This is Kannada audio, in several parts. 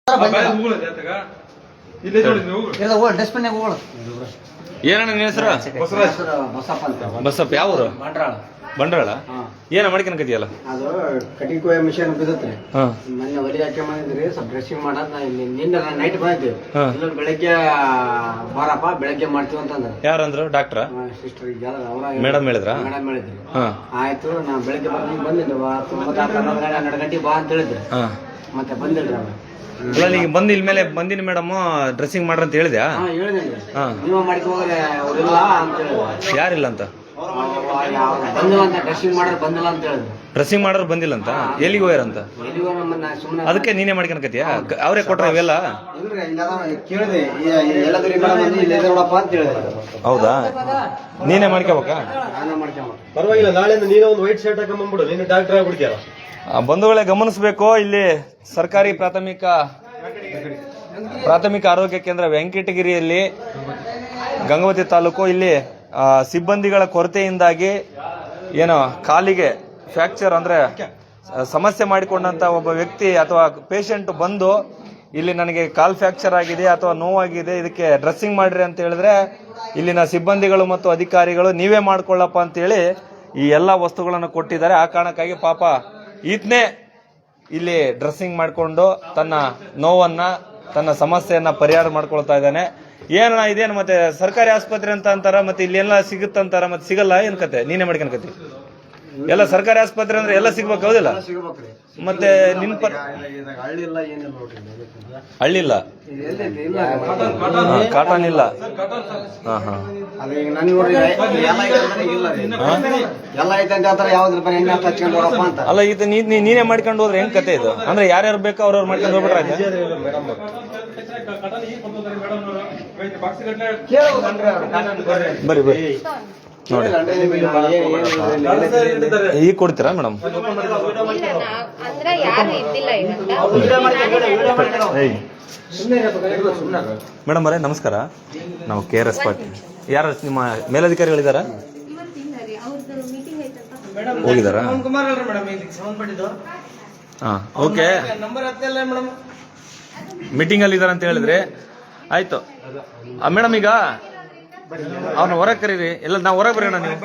ಏನಣ್ಣ ನಿನ್ನ ಹೆಸರು? ಬಸಪ್ಪ. ಯಾವ ಊರು? ಬಂಡ್ರಾಳ. ಏನ ಮಾಡ್ಕೊಳಕತಿಯಲ್ಲ? ಅದು ಕಟಿಂಗ್ ಮಿಷನ್ ಬಿದ್ದತ್ರಿ. ಮೊನ್ನೆ ಹೊಲಿ ಹಾಕಿ ಬಂದಿದ್ರಿ, ಸ್ವಲ್ಪ ಡ್ರೆಸ್ಸಿಂಗ್ ಮಾಡದ್ ನಿನ್ನೆ ನೈಟ್ ಬಂದಿದ್ವಿ. ಇಲ್ಲೊಂದು ಬೆಳಗ್ಗೆ ಬಾರಪ್ಪ ಬೆಳಗ್ಗೆ ಮಾಡ್ತೀವಿ ಅಂತಂದ್ರ. ಯಾರಂದ್ರು? ಡಾಕ್ಟ್ರ? ಸಿಸ್ಟರ್ ಮೇಡಮ್ ಹೇಳಿದ್ರ? ಮೇಡಮ್ ಹೇಳಿದ್ರಿ. ಆಯ್ತು, ನಾ ಬೆಳಗ್ಗೆ ಬಂದಿದ್ದು 12 ಗಂಟೆಗೆ ಬಾ ಅಂತ ಹೇಳಿದ್ರಿ. ಮತ್ತೆ ಬಂದಿಲ್ರಿ ಅವ್ರು. ಅಲ್ಲ, ನೀಗ ಬಂದು ಇಲ್ಲಿ ಮೇಲೆ ಬಂದಿನ ಮೇಡಮ್ ಡ್ರೆಸ್ಸಿಂಗ್ ಮಾಡ್ರಿ ಅಂತ ಹೇಳಿದ್ಯಾ? ಹೇಳಿದ್ರಿ. ನೀವು ಮಾಡಿಕ ಹೋಗ್ರೆ ಅವ್ರಿಲ್ಲ ಅಂತ ಹೇಳಿದ್ರು. ಯಾರಿಲ್ಲ ಅಂತ? ಬಂದಿಲ್ಲ ಅಂತ, ಡ್ರೆಸ್ಸಿಂಗ್ ಮಾಡೋರು ಬಂದಿಲ್ಲ ಅಂತ ಹೇಳಿದ್ರು. ಡ್ರೆಸ್ಸಿಂಗ್ ಮಾಡೋರು ಬಂದಿಲ್ಲ ಅಂತ? ಎಲ್ಲಿಗೆ ಹೋಗ್ಯಾರಂತ? ಅದಕ್ಕೆ ನೀನೇ ಮಾಡ್ಕೊಳಕತಿಯಾ? ಅವರೇ ಕೊಟ್ರ ಇವೆಲ್ಲ? ಕೇಳಿದೆ, ನೋಡಪ್ಪ ಅಂತ ಹೇಳಿದ್ರು. ಹೌದಾ? ನೀನೇ ಮಾಡ್ಕೋಬೇಕಾ? ಪರವಾಗಿಲ್ಲ, ನಾಳೆಯಿಂದ ನೀನು ಒಂದು ವೈಟ್ ಶರ್ಟ್ ಹಾಕೊಂಡ್ಬಿಡು, ನೀನು ಡಾಕ್ಟರ್ ಆಗ್ಬಿಡ್ತೀಯಲ್ಲ. ಬಂಧುಗಳೇ ಗಮನಿಸಬೇಕು, ಇಲ್ಲಿ ಸರ್ಕಾರಿ ಪ್ರಾಥಮಿಕ ಆರೋಗ್ಯ ಕೇಂದ್ರ ವೆಂಕಟಗಿರಿಯಲ್ಲಿ ಗಂಗಾವತಿ ತಾಲೂಕು, ಇಲ್ಲಿ ಸಿಬ್ಬಂದಿಗಳ ಕೊರತೆಯಿಂದಾಗಿ ಏನೋ ಕಾಲಿಗೆ ಫ್ರ್ಯಾಕ್ಚರ್ ಅಂದ್ರೆ ಸಮಸ್ಯೆ ಮಾಡಿಕೊಂಡಂತ ಒಬ್ಬ ವ್ಯಕ್ತಿ ಅಥವಾ ಪೇಷಂಟ್ ಬಂದು ಇಲ್ಲಿ ನನಗೆ ಕಾಲ್ ಫ್ರ್ಯಾಕ್ಚರ್ ಆಗಿದೆ ಅಥವಾ ನೋವಾಗಿದೆ, ಇದಕ್ಕೆ ಡ್ರೆಸ್ಸಿಂಗ್ ಮಾಡ್ರಿ ಅಂತ ಹೇಳಿದ್ರೆ ಇಲ್ಲಿನ ಸಿಬ್ಬಂದಿಗಳು ಮತ್ತು ಅಧಿಕಾರಿಗಳು ನೀವೇ ಮಾಡ್ಕೊಳ್ಳಪ್ಪ ಅಂತೇಳಿ ಈ ಎಲ್ಲ ವಸ್ತುಗಳನ್ನು ಕೊಟ್ಟಿದ್ದಾರೆ. ಆ ಕಾರಣಕ್ಕಾಗಿ ಪಾಪ ಈತನೇ ಇಲ್ಲಿ ಡ್ರೆಸ್ಸಿಂಗ್ ಮಾಡಿಕೊಂಡು ತನ್ನ ನೋವನ್ನ, ತನ್ನ ಸಮಸ್ಯೆಯನ್ನ ಪರಿಹಾರ ಮಾಡ್ಕೊಳ್ತಾ ಇದ್ದಾನೆ. ಏನಣ್ಣ ಇದೇನು ಮತ್ತೆ ಸರ್ಕಾರಿ ಆಸ್ಪತ್ರೆ ಅಂತ ಅಂತಾರ, ಮತ್ತೆ ಇಲ್ಲಿ ಎಲ್ಲ ಸಿಗುತ್ತಂತಾರ, ಮತ್ತೆ ಸಿಗಲ್ಲ ಏನ್ ಕತೆ? ನೀನೇ ಮಾಡ್ಕೊಳಕತಿ? ಎಲ್ಲ ಸರ್ಕಾರಿ ಆಸ್ಪತ್ರೆ ಅಂದ್ರೆ ಎಲ್ಲ ಸಿಗ್ಬೇಕು, ಹೌದಿಲ್ಲ? ಮತ್ತೆ ನಿನ್ ಹಳ್ಳಿಲ್ಲ, ಕಾಟನ್ ಇಲ್ಲ. ಅಲ್ಲ, ಇದು ನೀನೇ ಮಾಡ್ಕೊಂಡು ಹೋದ್ರೆ ಹೆಂಗ್ ಕತೆ ಇದು? ಅಂದ್ರೆ ಯಾರ್ಯಾರು ಬೇಕೋ ಅವ್ರವ್ರು ಮಾಡ್ಕೊಂಡು ಹೋಗ್ಬಿಟ್ರೆ ಬರ್ರಿ ಬರ್ರಿ ನೋಡಿ. ಈಗ ಕೊಡ್ತೀರಾ ಮೇಡಮ್? ಮೇಡಮ್ ಅವರೇ ನಮಸ್ಕಾರ. ನಾವು KRS ಪಾರ್ಟಿ. ಯಾರು ನಿಮ್ಮ ಮೇಲಧಿಕಾರಿಗಳಿದಾರ? ಹೋಗಿದಾರ? ಹಾ, ಓಕೆ. ಮೀಟಿಂಗ್ ಅಲ್ಲಿ ಇದಾರ ಅಂತ ಹೇಳಿದ್ರೆ ಆಯ್ತು. ಮೇಡಮ್ ಈಗ ಅವ್ರನ್ನ ಹೊರಗೆ ಕರೀರಿ. ಎಲ್ಲ ನಾವು ಹೊರಗೆ ಬರೋಣ, ನೀವು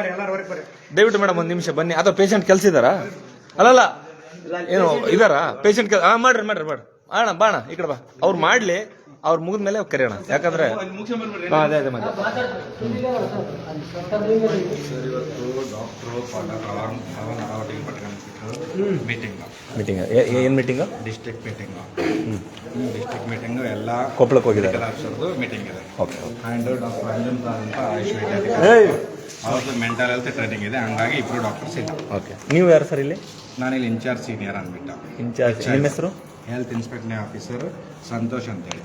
ದಯವಿಟ್ಟು ಮೇಡಮ್ ಒಂದು ನಿಮಿಷ ಬನ್ನಿ. ಅಥವಾ ಪೇಷಂಟ್ ಕೆಲಸ ಇದಾರಾ? ಅಲ್ಲಲ್ಲ, ಏನು ಇದಾರಾ ಪೇಷಂಟ್? ಮಾಡ್ರಿ ಮಾಡ್ರಿ ಮಾಡ್ರಿ ಅಣ್ಣ, ಬಾಣ ಈ ಕಡೆ ಬಾ. ಅವ್ರು ಮಾಡ್ಲಿ, ಅವ್ರು ಮುಗಿದ್ಮೇಲೆ ಕರೆಯೋಣ. ಯಾಕಂದ್ರೆ ಅದೇ ಅದೇ ಮತ್ತೆ ಮೀಟಿಂಗ್ ಏನ್ ಮೀಟಿಂಗ್? ಡಿಸ್ಟ್ರಿಕ್ಟ್ ಮೀಟಿಂಗ್ ಎಲ್ಲ ಕೊಪ್ಪಳಕ್ಕೆ ಹೋಗಿದ್ದಾರೆ. ಮೀಟಿಂಗ್ ಇದೆ. ಓಕೆ. ಆ್ಯಂಡ್ ಡಾಕ್ಟರ್ ಅಂಜನ್ ಅಂತ ಆಯುಷ್ ಅವ್ರದ್ದು ಮೆಂಟಲ್ ಹೆಲ್ತ್ ಟ್ರೈನಿಂಗ್ ಇದೆ, ಹಂಗಾಗಿ ಇಬ್ಬರು ಡಾಕ್ಟರ್ಸ್ ಇಲ್ಲ. ಓಕೆ. ನೀವು ಯಾರು ಸರ್ ಇಲ್ಲಿ? ನಾನಿಲ್ಲಿ ಇನ್ಚಾರ್ಜ್ ಸೀನಿಯರ್ ಅಂದ್ಬಿಟ್ಟು. ಇನ್ಚಾರ್ಜ್ ನಿಮ್ಮ ಹೆಸರು? ಹೆಲ್ತ್ ಇನ್ಸ್ಪೆಕ್ಟಿಂಗ್ ಆಫೀಸರ್ ಸಂತೋಷ್ ಅಂತೇಳಿ.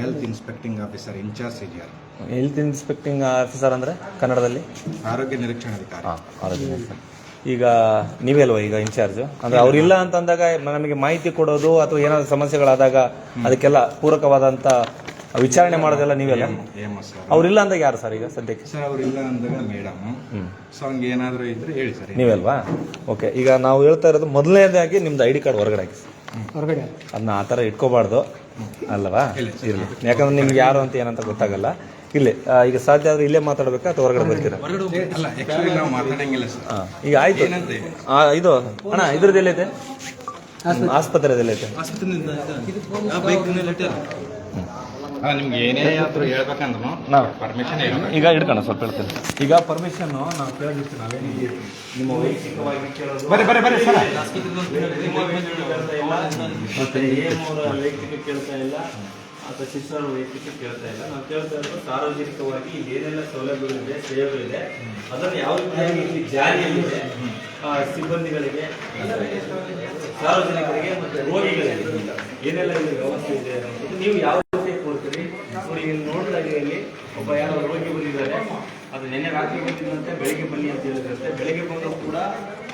Health inspecting officer, in charge senior. Health inspecting officer ಅಂದ್ರೆ ಕನ್ನಡದಲ್ಲಿ? ಆರೋಗ್ಯ ನಿರೀಕ್ಷಣಾಧಿಕಾರಿ. ಆರೋಗ್ಯ ನಿರೀಕ್ಷಣೆ. ಈಗ ನೀವೇ ಅಲ್ವಾ ಈಗ ಇನ್ಚಾರ್ಜ್? ಅಂದ್ರೆ ಅವ್ರಿಲ್ಲ ಅಂತಂದಾಗ ನಮಗೆ ಮಾಹಿತಿ ಕೊಡೋದು ಅಥವಾ ಏನಾದ್ರು ಸಮಸ್ಯೆಗಳಾದಾಗ ಅದಕ್ಕೆಲ್ಲ ಪೂರಕವಾದಂತ ವಿಚಾರಣೆ ಮಾಡೋದೆಲ್ಲ ನೀವೆಲ್ಲ? ಅವ್ರಿಲ್ಲ ಅಂದಾಗ ಯಾರು ಸರ್ ಈಗ ಸದ್ಯಕ್ಕೆ? ಸರ್ ಅವ್ರಿಲ್ಲ ಅಂದಾಗ ಮೇಡಮ್. ಸೊ ಹಂಗೆ ಏನಾದ್ರು ಇದ್ರೆ ಹೇಳಿ ಸರ್. ನೀವಲ್ವಾ? ಓಕೆ. ಈಗ ನಾವು ಹೇಳ್ತಾ ಇರೋದು ಮೊದಲನೇದಾಗಿ ನಿಮ್ದು ID ಕಾರ್ಡ್ ಹೊರಗಡೆ ಹಾಕಿ. ಅದನ್ನ ಆ ಥರ ಇಟ್ಕೋಬಾರ್ದು ಅಲ್ವಾ? ಇರಲಿ, ಯಾಕಂದ್ರೆ ನಿಮ್ಗೆ ಯಾರು ಅಂತ ಏನಂತ ಗೊತ್ತಾಗಲ್ಲ. ಇಲ್ಲಿ ಈಗ ಸಾಧ್ಯ ಆದ್ರೆ ಇಲ್ಲೇ ಮಾತಾಡ್ಬೇಕಾ ಅಥವಾ ಹೊರಗಡೆ ಬರ್ತೀರಾ? ನಾವು ಮಾತಾಡಂಗಿಲ್ಲ ಸರ್. ಈಗ ಆಯ್ತು. ಇದು ಅಣ್ಣ ಇದ್ರದ್ದು ಎಲ್ಲೈತೆ? ಆಸ್ಪತ್ರೆದಲ್ಲಿ ಐತೆ. ನಿಮ್ಗೆ ಏನೇ ಹೇಳ್ಬೇಕಂದ್ರೂ ಪರ್ಮಿಷನ್ ಈಗ ಇಡ್ಕೋಣ, ಸ್ವಲ್ಪ ಹೇಳ್ತೇನೆ. ಈಗ ಪರ್ಮಿಷನ್ ನಾವು ಕೇಳಿರ್ತೀವಿ. ನಾವೇನು ನಿಮ್ಮ ವೈಯಕ್ತಿಕವಾಗಿ ಕೇಳೋದು ವೈಯಕ್ತಿಕ ಕೇಳ್ತಾ ಇಲ್ಲ ಅಥವಾ ಶಿಕ್ಷಣ ವೈಯಕ್ತಿಕ ಕೇಳ್ತಾ ಇಲ್ಲ. ನಾವು ಕೇಳ್ತಾ ಇರೋದು ಸಾರ್ವಜನಿಕವಾಗಿ ಇಲ್ಲಿ ಏನೆಲ್ಲ ಸೌಲಭ್ಯಗಳಿದೆ, ಸೇವೆಗಳಿದೆ, ಅದನ್ನು ಯಾವ ರೀತಿಯಾಗಿ ಇಲ್ಲಿ ಜಾರಿಯಲ್ಲಿದೆ ಸಿಬ್ಬಂದಿಗಳಿಗೆ, ಸಾರ್ವಜನಿಕರಿಗೆ ಮತ್ತು ರೋಗಿಗಳಿಗೆ ಏನೆಲ್ಲ ಇಲ್ಲಿ ವ್ಯವಸ್ಥೆ ಇದೆ ಅನ್ನೋದು ನೀವು ಯಾವ ರೀತಿ ಕೊಡ್ತೀರಿ ನೋಡಿ. ಇಲ್ಲಿ ನೋಡಿದಾಗ ಇಲ್ಲಿ ಒಬ್ಬ ಯಾರೋ ರೋಗಿ ಬಂದಿದ್ದಾರೆ, ಅದು ನೆನ್ನೆ ರಾತ್ರಿ ಬಂದಿದ್ದಂತೆ, ಬೆಳಿಗ್ಗೆ ಬನ್ನಿ ಅಂತ ಹೇಳಿದ್ರಂತೆ. ಬೆಳಿಗ್ಗೆ ಬಂದರೂ ಕೂಡ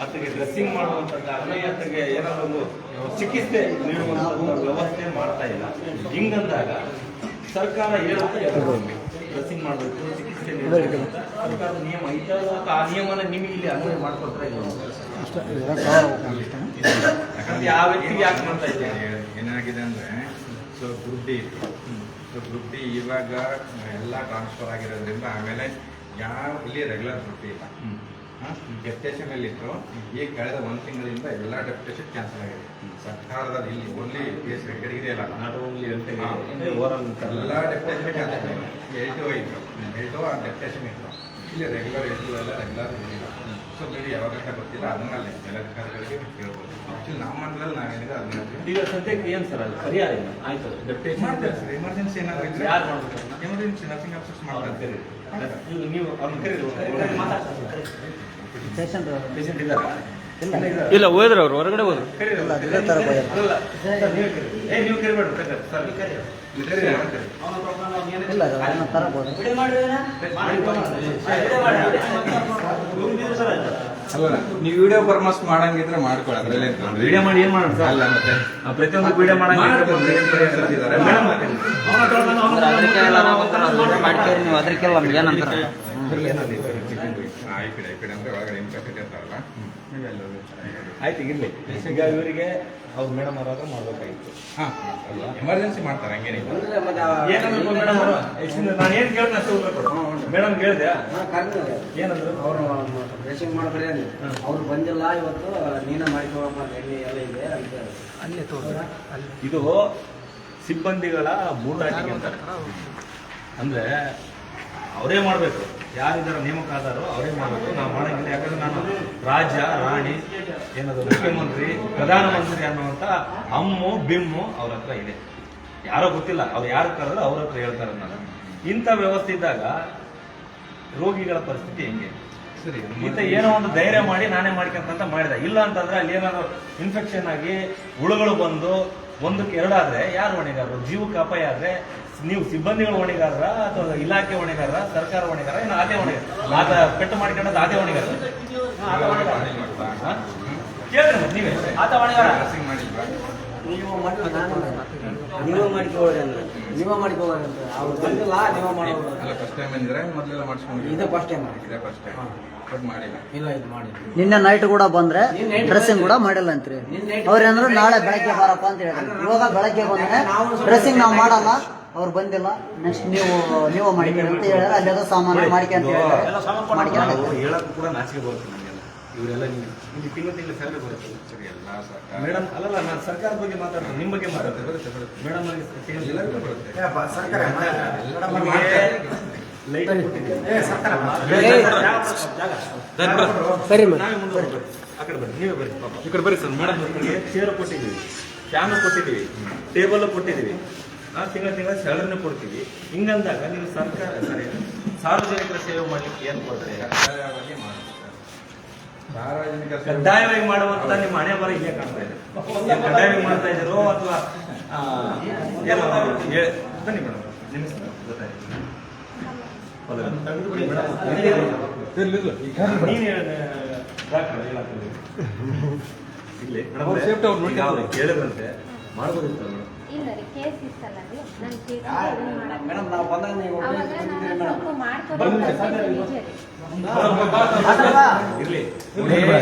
ಆತಗೆ ಡ್ರೆಸ್ಸಿಂಗ್ ಮಾಡುವಂಥದ್ದಾಗಲಿ ಆತಗೆ ಏನಾದರೂ ಒಂದು ಚಿಕಿತ್ಸೆ ನೀಡುವಂಥ ವ್ಯವಸ್ಥೆ ಮಾಡ್ತಾ ಇಲ್ಲ. ಹಿಂಗಂದಾಗ ಸರ್ಕಾರ ಹೇಳುತ್ತೆ ಡ್ರೆಸ್ಸಿಂಗ್ ಮಾಡಬೇಕು, ಚಿಕಿತ್ಸೆ ನೀಡಬೇಕು ಅಂತ ಸರ್ಕಾರದ ನಿಯಮ ಐತೆ. ಆ ನಿಯಮನ ನಿಮಗೆ ಇಲ್ಲಿ ಅನ್ವಯ ಮಾಡ್ಕೊಳ್ತಾರೆ ಇಲ್ಲ? ಯಾಕಂದ್ರೆ ಆ ವ್ಯಕ್ತಿಗೆ ಯಾಕೆ ಮಾಡ್ತಾ ಇದ್ದೀನಿ ಏನಾಗಿದೆ ಅಂದ್ರೆ ಸೊ ಗ್ರೂಪ್ ಡಿ ಇತ್ತು. ಸೊ ಗ್ರೂಪ್ ಡಿ ಇವಾಗ ಎಲ್ಲ ಟ್ರಾನ್ಸ್ಫರ್ ಆಗಿರೋದ್ರಿಂದ ಆಮೇಲೆ ಯಾವ ಇಲ್ಲಿ ರೆಗ್ಯುಲರ್ ಗ್ರೂಪ್ ಡಿ ಇಲ್ಲ. ಡೆಪ್ಯುಟೇಷನ್ ಅಲ್ಲಿ ಇತ್ತು. ಈಗ ಕಳೆದ 1 ತಿಂಗಳಿಂದ ಎಲ್ಲ ಡೆಪ್ಯುಟೇಷನ್ ಕ್ಯಾನ್ಸಲ್ ಆಗಿದೆ. ಸರ್ಕಾರದ ಇಲ್ಲಿ ಓನ್ಲಿ PS ವೆಂಕಟಗಿರಿ ಅಲ್ಲ, ನಾಟ್ ಓನ್ಲಿ ಎಲ್ಲ ಡೆಪ್ಯುಟೇಷನ್ ಕ್ಯಾನ್ಸಲ್ ಆಗಿದೆ. L2 ಇತ್ತು, L2 ಆ ಡೆಪ್ಯುಟೇಷನ್ ಇತ್ತು. ಇಲ್ಲಿ ರೆಗ್ಯುಲರ್ L2 ಎಲ್ಲ ರೆಗ್ಯುಲರ್ ಇರಲಿಲ್ಲ. ಸೊ ಬೇರೆ ಯಾವಾಗಂತ ಗೊತ್ತಿಲ್ಲ, ಅದನ್ನಲ್ಲಿ ಮೇಲಧಿಕಾರಿಗಳಿಗೆ ಕೇಳ್ಬೋದು. ಆಕ್ಚುಲಿ ನಮ್ಮ ಮಂಡಲದಲ್ಲಿ ನಾವೇನಿದೆ ಅದನ್ನ ಈಗ ಸದ್ಯಕ್ಕೆ ಏನು ಸರ್ ಅದು ಪರಿಹಾರ ಇಲ್ಲ ಆಯ್ತು ಡೆಪ್ಯುಟೇಷನ್ ಮಾಡ್ತಾರೆ ಸರ್. ಎಮರ್ಜೆನ್ಸಿ ಏನಾದ್ರು ಇದ್ರೆ ಯಾರು ಮಾಡ್ಬೇಕು ಎಮರ್ಜೆನ್ಸಿ ನರ್ಸಿಂಗ್ ಆಫೀಸರ್ಸ್ ಮಾಡ್ತಾರೆ. ಈಗ ನೀವು ಅವ್ರನ್ನ ಕರೀರಿ ಮಾತಾಡ್ತಾರೆ ಪೇಷಂಟ್ ಇದ್ದಾರಾ ಇಲ್ಲ ಹೋದ್ರು ಅವ್ರು ಹೊರಗಡೆ ಹೋದ್ರು ನೀವು ಕರಿಬೇಡ್ರಿ ಸರ್ ಅಲ್ಲ, ನೀವು ವಿಡಿಯೋ ಪರ್ಮಸ್ ಮಾಡಂಗಿದ್ರೆ ಮಾಡ್ಕೊಳ್ಳಿ, ಅದ್ರಲ್ಲಿ ವಿಡಿಯೋ ಮಾಡಿ ಏನ್ ಮಾಡೋಣ ಸರ್? ಅಲ್ಲ ಮತ್ತೆ ಪ್ರತಿಯೊಂದು ವಿಡಿಯೋ ಅದಕ್ಕೆಲ್ಲ ನಮ್ಗೆ ಏನಂತಾರ ಐ ಪಿ ಅಂದ್ರೆ ಒಳಗಡೆ ಇನ್ಫೆಕ್ಟೆಡ್ ಇರ್ತಾರಲ್ಲ, ಆಯ್ತು ಇರ್ಲಿ. ಈಗ ಇವರಿಗೆ ಅವ್ರು ಮೇಡಮ್ ಅವರಾದ್ರೂ ಮಾಡ್ಬೇಕಾಗಿತ್ತು. ಎಮರ್ಜೆನ್ಸಿ ಮಾಡ್ತಾರೆ, ಹಂಗೇನಿಲ್ಲ. ಏನಂದ್ರು ಮೇಡಮ್ ಅವರು ನಾನು ಏನ್ ಕೇಳಿದ್ರೆ ಅಷ್ಟೇ ಹೋಗ್ಬೇಕು. ಮೇಡಮ್ ಕೇಳಿದೆ ಏನಂದ್ರು? ಅವರು ಡ್ರೆಸ್ಸಿಂಗ್ ಮಾಡ್ತಾರೆ ಅವ್ರು ಬಂದಿಲ್ಲ ಇವತ್ತು, ನೀನ ಮಾಡಿಕೊಡಪ್ಪ ಎಲ್ಲಿ ಎಲ್ಲ ಇದೆ ಅಂತ. ಇದು ಸಿಬ್ಬಂದಿಗಳ ಬೂಟಾಟಿಕೆ ಅಂತಾರೆ. ಅಂದ್ರೆ ಅವರೇ ಮಾಡಬೇಕು, ಯಾರಿದ್ದಾರ ನೇಮಕ ಆದಾರೋ ಅವರೇ ಮಾಡಬೇಕು. ನಾವು ಮಾಡೋಂಗಿಲ್ಲ. ಯಾಕಂದ್ರೆ ನಾನು ರಾಜ್ಯ ರಾಣಿ ಏನದು ಮುಖ್ಯಮಂತ್ರಿ ಪ್ರಧಾನಮಂತ್ರಿ ಅನ್ನುವಂಥ ಅಮ್ಮು ಬಿಮ್ಮು ಅವ್ರ ಹತ್ರ ಇದೆ. ಯಾರೋ ಗೊತ್ತಿಲ್ಲ, ಅವ್ರು ಯಾರು ಕರೆದ್ರೆ ಅವ್ರ ಹತ್ರ ಹೇಳ್ತಾರೆ. ನಾನು ಇಂಥ ವ್ಯವಸ್ಥೆ ಇದ್ದಾಗ ರೋಗಿಗಳ ಪರಿಸ್ಥಿತಿ ಹೆಂಗೆ? ಸರಿ, ಈತ ಏನೋ ಒಂದು ಧೈರ್ಯ ಮಾಡಿ ನಾನೇ ಮಾಡ್ಕೊಂತ ಮಾಡಿದ. ಇಲ್ಲ ಅಂತಂದ್ರೆ ಅಲ್ಲಿ ಏನಾದ್ರು ಇನ್ಫೆಕ್ಷನ್ ಆಗಿ ಹುಳುಗಳು ಬಂದು ಒಂದಕ್ಕೆ ಎರಡಾದ್ರೆ ಯಾರು ಹೊಣೆಗಾರರು? ಜೀವಕ್ಕೆ ಅಪಾಯ ಆದ್ರೆ ನೀವು ಸಿಬ್ಬಂದಿಗಳು ಹೊಣೆಗಾರರ ಅಥವಾ ಇಲಾಖೆ ಹೊಣೆಗಾರರ, ಸರ್ಕಾರ ಹೊಣೆಗಾರ, ಇನ್ನು ಆದೇ ಹೊಣೆಗಾರ? ಆತ ಪೆಟ್ಟು ಮಾಡ್ಕೊಂಡದ್ದು ಆದೇ ಹೊಣೆಗಾರ? ಕೇಳ್ರಿ ನೀವೇ, ಆತ ಹೊಣೆಗಾರ? ನರ್ಸಿಂಗ್ ಮಾಡಿಲ್ವಾ? ನೀವೇ ಮಾಡಿಕೊಳ್ಳಿ ಅಂದ್ರೆ ನೀವೇ ಮಾಡಿಕೊಳ್ಳಿ ಅಂತ ಅವ್ರು ಬಂದಿಲ್ಲ, ನೀವೇ ಮಾಡೋದು. ಅಲ್ಲ, ಫಸ್ಟ್ ಟೈಮ್ ಅಂದ್ರೆ ಮೊದಲೆಲ್ಲ ಮಾಡಿಸ್ಕೊಂಡು ಇದೇ ಫಸ್ಟ್ ಟೈಮ್ ಇದೇ ಫಸ್ಟ್ ಟೈಮ್ ಬಟ್ ಮಾಡಿಲ್ಲ. ಇಲ್ಲ ಇದು ಮಾಡಿ. ನಿನ್ನೆ ನೈಟ್ ಕೂಡ ಬಂದ್ರೆ ಡ್ರೆಸ್ಸಿಂಗ್ ಕೂಡ ಮಾಡಿಲ್ಲ ಅಂತ್ರಿ. ಅವ್ರೇಂದ್ರು ನಾಳೆ ಬೆಳಗ್ಗೆ ಬಾರಪ್ಪ ಅಂತ ಹೇಳಿದ್ರು. ಇವಾಗ ಬೆಳಗ್ಗೆ ಬಂದ್ರೆ ಡ್ರೆಸ್ಸಿಂಗ್ ನಾವು ಮಾಡಲ್ಲ, ಅವ್ರು ಬಂದಿಲ್ಲ, ನೆಕ್ಸ್ಟ್ ನೀವು ಮಾಡಿಕೊಳ್ಳಿ ಅಂತ ಹೇಳಿದ್ರೆ ಅಲ್ಲೆಲ್ಲ ಸಾಮಾನು ಮಾಡಿಕೆ ಅಂತ ಹೇಳಿದ್ರೆ ಹೇಳಕ್ಕೂ ಕೂಡ ನಾಚಿಕೆ ಬರುತ್ತೆ ನಮಗೆಲ್ಲ. ಇವರೆಲ್ಲ ಇಲ್ಲಿ ತಿಂಗಳು ಸ್ಯಾಲರಿ ಬರುತ್ತೆ. ಸರಿ, ಎಲ್ಲ ಸರ್ಕಾರ ಮೇಡಮ್ ಅಲ್ಲಲ್ಲ, ನಾನು ಸರ್ಕಾರದ ಬಗ್ಗೆ ಮಾತಾಡ್ತೀನಿ, ನಿಮ್ಮ ಬಗ್ಗೆ ಮಾತಾಡ್ತೀನಿ. ಬರುತ್ತೆ. ಮೇಡಮ್ ಎಲ್ಲರಿಗೂ ಬರುತ್ತೆ. ಲೈಟ್ ಕೊಟ್ಟಿದ್ದೀವಿ. ಸರಿ ನಾವೇ ಮುಂದೆ ಆ ಕಡೆ ಬರ್ರಿ, ನೀವೇ ಬರ್ರಿ ಪಾಪ. ಈ ಕಡೆ ಬರ್ರಿ ಸರ್. ಮೇಡಮ್ ಚೇರ್ ಕೊಟ್ಟಿದ್ದೀವಿ, ಫ್ಯಾನ್ ಕೊಟ್ಟಿದ್ದೀವಿ, ಟೇಬಲ್ ಕೊಟ್ಟಿದ್ದೀವಿ, ತಿಂಗಳ ಸ್ಯಾಲರಿನೂ ಕೊಡ್ತೀವಿ. ಹಿಂಗಂದಾಗ ನೀವು ಸರ್ಕಾರ ಸಾರ್ವಜನಿಕರ ಸೇವೆ ಮಾಡ್ಲಿಕ್ಕೆ ಏನ್ ಕೊಡ್ತಾರೆ? ಸಾರ್ವಜನಿಕ ಕಡ್ಡಾಯವಾಗಿ ಮಾಡುವಂತ ನಿಮ್ಮ ಹಣೆ ಬರ ಇಲ್ಲೇ ಕಾಣ್ತಾ ಇದೆ. ಕಡ್ಡಾಯವಾಗಿ ಮಾಡ್ತಾ ಇದ್ದೀರೋ ಅಥವಾ ಏನೋ ಬನ್ನಿ ಮೇಡಮ್, ನಿಮ್ಮ ಹೆಸರು ಗೊತ್ತಾಯ್ತು. ಇಲ್ಲಿ ಕೇಳಿದ್ರಂತೆ ಮಾಡ್ಬೋದಿತ್ತು ಮೇಡಮ್. ಇಲ್ಲ ರೀ, ಕೇಸ್ ಇತ್ತಲ್ಲ ರೀ, ನನ್ನ ಕೇಸ್ ಮೇಡಮ್ ನಾವು ಬಂದಾಗ ನೀವು ಇರ್ಲಿ,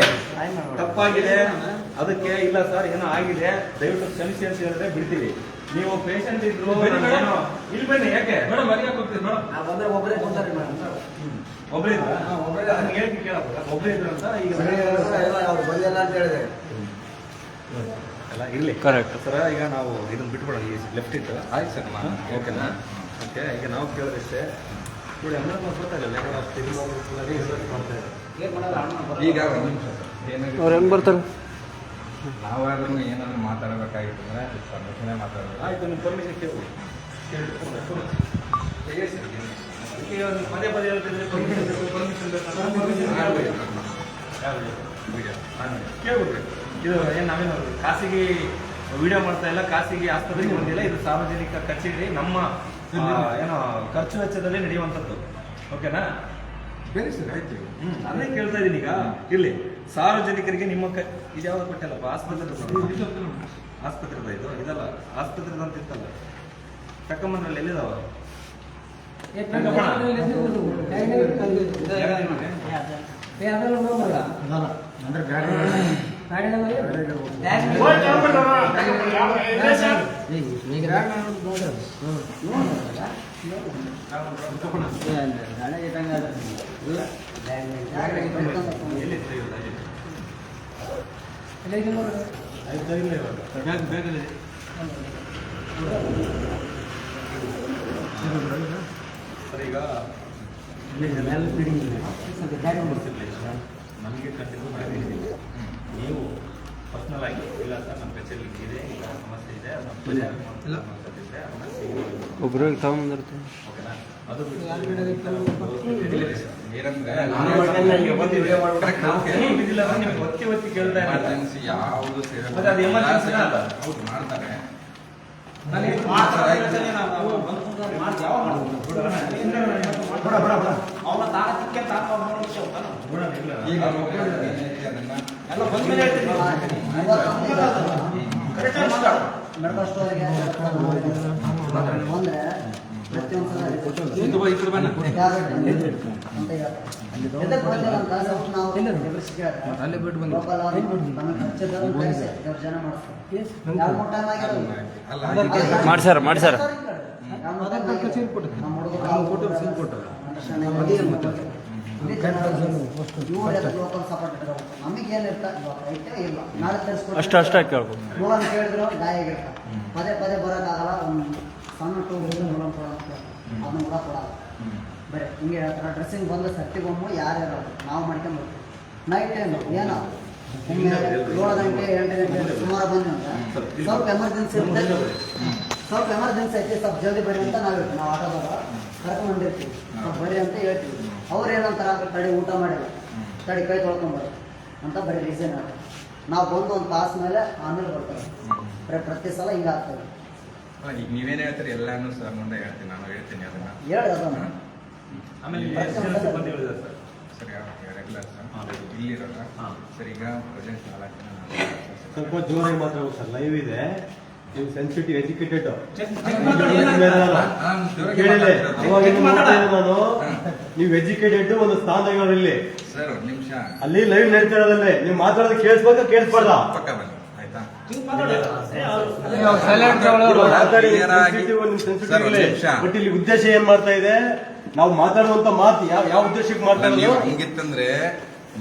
ತಪ್ಪಾಗಿದೆ ಅದಕ್ಕೆ ಇಲ್ಲ ಸರ್ ಏನೋ ಆಗಿದೆ ದಯವಿಟ್ಟು ಕ್ಷಮಿಸಿ ಅಂತ ಹೇಳಿದ್ರೆ ಬಿಡ್ತೀವಿ. ನೀವು ಪೇಷಂಟ್ ಇದ್ರು ಇಲ್ಲಿ ಬನ್ನಿ. ಯಾಕೆ ಮೇಡಮ್ ಅಲ್ಲಿಗೆ ಹೋಗ್ತೀರಿ ಮೇಡಮ್? ನಾವು ಬಂದ್ರೆ ಒಬ್ಬರೇ ಕೊಡ್ತಾರೆ ಮೇಡಮ್. ಒಬ್ಬರೇ ಹೇಳಿಕೆ ಕೇಳಪ್ಪ, ಒಬ್ಬರೇ ಇದ್ರು ಅಂತ ಈಗ ಅವ್ರು ಬಂದಿಲ್ಲ ಅಂತ ಹೇಳಿದೆ. ಅಲ್ಲ ಇರ್ಲಿ, ಕರೆಕ್ಟ್ ಸರ್. ಈಗ ನಾವು ಇದನ್ನ ಬಿಟ್ಬಿಡೋಣ, ಈ ಲೆಫ್ಟ್ ಇತ್ತು. ಆಯ್ತು ಸರ್, ಓಕೆನಾ? ಓಕೆ, ಈಗ ನಾವು ಕೇಳೋದಿಷ್ಟೇ ನೋಡಿ. ಅಮ್ಮನ ಗೊತ್ತಾಗಲ್ಲ ಈಗ ಒಂದು ನಿಮಿಷ ಸರ್, ಏನಾಗಿದೆ ಅವ್ರು ಹೆಂಗ್ ಬರ್ತಾರೆ? ನಾವಾದ್ರೂ ಏನಾದ್ರು ಮಾತಾಡಬೇಕಾಗಿತ್ತು ಅಂದ್ರೆ ಪರ್ಮಿಷನೇ ಮಾತಾಡಬೇಕು. ಆಯ್ತು, ನಿಮ್ಮ ಪರ್ಮಿಷನ್ ಕೇಳಿ ಪದೇ ಪದೇ ಹೇಳ್ತಿದ್ರೆ ಪರ್ಮಿಷನ್ ಕೇಳ್ಬಿಡ್ರಿ. ಇದು ಏನು ನಾವೇನು ಖಾಸಗಿ ವಿಡಿಯೋ ಮಾಡ್ತಾ ಇಲ್ಲ, ಖಾಸಗಿ ಆಸ್ಪತ್ರೆಗೆ ಬಂದಿಲ್ಲ. ಇದು ಸಾರ್ವಜನಿಕ ಕಚೇರಿ, ನಮ್ಮ ಏನೋ ಖರ್ಚು ವೆಚ್ಚದಲ್ಲಿ ನಡೆಯುವಂಥದ್ದು. ಓಕೆನಾ? ಬೇರೆ ಸರ್, ಆಯ್ತು. ಅದೇ ಕೇಳ್ತಾ ಇದೀನಿ. ಈಗ ಇಲ್ಲಿ ಸಾರ್ವಜನಿಕರಿಗೆ ನಿಮ್ಮ ಇದು ಯಾವ್ದು ಕೊಟ್ಟಲ್ಲಪ್ಪ? ಆಸ್ಪತ್ರೆ ಇದು ಇದಲ್ಲ, ಆಸ್ಪತ್ರೆದ ಅಂತ ಇತ್ತಲ್ಲ, ತಕ್ಕಂಬಂದ್ರಲ್ಲಿ ಎಲ್ಲಿದಾವ? ನಮಗೆ ಕಂಟಿನ್ಯೂ ಮಾಡಿದ್ದೀವಿ. ನೀವು ಪರ್ಸ್ನಲ್ ಆಗಿ ಇಲ್ಲ ಸರ್ ನಮ್ಮ ಕಚೇರಿ ಇದೆ, ಈಗ ಸಮಸ್ಯೆ ಇದೆ, ಅದನ್ನ ಪರಿಹಾರ ಮಾಡ್ಕೊಂಡಿದ್ದೆ ಅದನ್ನ ಒಬ್ಬರಿಗೆ ತಗೊಂಡ್ಬಂದಿರ್ತೀನಿ. ಓಕೆನಾ? ಅದು ಏನಂದ್ರೆ ಒತ್ತಿ ಕೇಳ್ತಾ ಎಮರ್ಜೆನ್ಸಿ ಯಾವುದು ಹೌದು ಮಾಡ್ತಾರೆ. ಈಗ ಮೆಡಿಕಲ್ ಸ್ಟೋರಿಗೆ ಬಂದ್ರೆ ಪ್ರತಿಯೊಂದು ಮಾಡಿ ಸರ್ ಅಷ್ಟೇ ಕೇಳ್ಬೋದು. ಮೂಲನ್ ಕೇಳಿದ್ರು ಗಾಯ ಆಗಿರ್ತಾರೆ, ಪದೇ ಪದೇ ಬರೋಕ್ಕಾಗಲ್ಲ. ಒಂದು ಸಣ್ಣ ಟೂಲ್ ಮೂಲನ್ ಕೊಡೋದು ಅದನ್ನು ಕೂಡ ಕೊಡಲ್ಲ. ಬರೀ ಹಿಂಗೆ ಹೇಳ್ತಾರೆ. ಡ್ರೆಸ್ಸಿಂಗ್ ಬಂದು ಸರ್ತಿಗೊಮ್ಮೆ ಯಾರ್ಯಾರು ನಾವು ಮಾಡ್ಕೊಂಡ್ಬರ್ತೀವಿ. ನೈಟ್ ಟೈಮ್ ಏನೋ ಹಿಂಗೆ 7 ಗಂಟೆ 8 ಗಂಟೆ ಸುಮಾರು ಬಂದ್ವಿ ಅಂತ ಸ್ವಲ್ಪ ಎಮರ್ಜೆನ್ಸಿ ಇರುತ್ತೆ, ಸ್ವಲ್ಪ ಎಮರ್ಜೆನ್ಸಿ ಐತಿ, ಸ್ವಲ್ಪ ಜಲ್ದಿ ಬರ್ರಿ ಅಂತ ನಾವು ಹೇಳ್ತೀವಿ. ನಾವು ಆಟೋದಾಗ ಕರ್ಕೊಂಡ್ಬಂದಿರ್ತೀವಿ, ಸ್ವಲ್ಪ ಬರ್ರಿ ಅಂತ ಹೇಳ್ತೀವಿ. ಅವ್ರು ಏನಂತಾರ, ತಡಿ ಊಟ ಮಾಡಿಲ್ಲ, ತಡಿ ಕೈ ತೊಳ್ಕೊಂಬರ್ರಿ ಅಂತ ಬರೀ ರೀಸನ್ ಹೇಳ್ತಾರೆ. ನಾವು ಬಂದು ಒಂದು ತಾಸು ಮೇಲೆ ಆಮೇಲೆ ಬರ್ತಾರೆ. ಬರೀ ಪ್ರತಿ ಸಲ ಹಿಂಗೆ ಆಗ್ತದೆ. ಈಗ ನೀವೇನು ಹೇಳ್ತೀರಿ ಎಲ್ಲಾನು ಸರ್ ಮುಂದೆ ಹೇಳ್ತೀನಿ, ನಾನು ಹೇಳ್ತೀನಿ ಅದನ್ನ. ಹೇಳಿ ಅದನ್ನು. ಆಮೇಲೆ ಸರ್ ರೆಗ್ಯುಲರ್ ಸರ್ ಇಲ್ಲಿರೋಲ್ಲ ಸರ್. ಈಗ ಪ್ರೆಸೆಂಟ್ 4 ಜನ ಸ್ವಲ್ಪ ಜೋರಾಗಿ ಮಾತಾಡಬೇಕು ಸರ್, ಲೈವ್ ಇದೆ. ನೀವು ಸೆನ್ಸಿಟಿವ್ ಎಜುಕೇಟೆಡ್ ನಾನು, ನೀವು ಎಜುಕೇಟೆಡ್ ಒಂದು ಸ್ಥಾನದಾಗ ಇಲ್ಲಿ ಸರ್. ಒಂದು ನಿಮಿಷ ಅಲ್ಲಿ ಲೈವ್ ನಡೀತಾ ಇರೋದಲ್ಲೇ ನೀವು ಮಾತಾಡೋದು ಕೇಳಿಸ್ಬೇಕಾ ಕೇಳಿಸ್ಬಾರ್ದ? ಪಕ್ಕ ಬನ್ನಿ ಆಯ್ತಾ? ಬಟ್ ಇಲ್ಲಿ ಉದ್ದೇಶ ಏನ್ ಮಾಡ್ತಾ ಇದೆ, ನಾವು ಮಾತಾಡುವಂತ ಮಾತು ಯಾವ ಉದ್ದೇಶಕ್ಕೆ ಮಾಡ್ತಾ ನೀವು ಇರೋದು? ಹಂಗಿತ್ತಂದ್ರೆ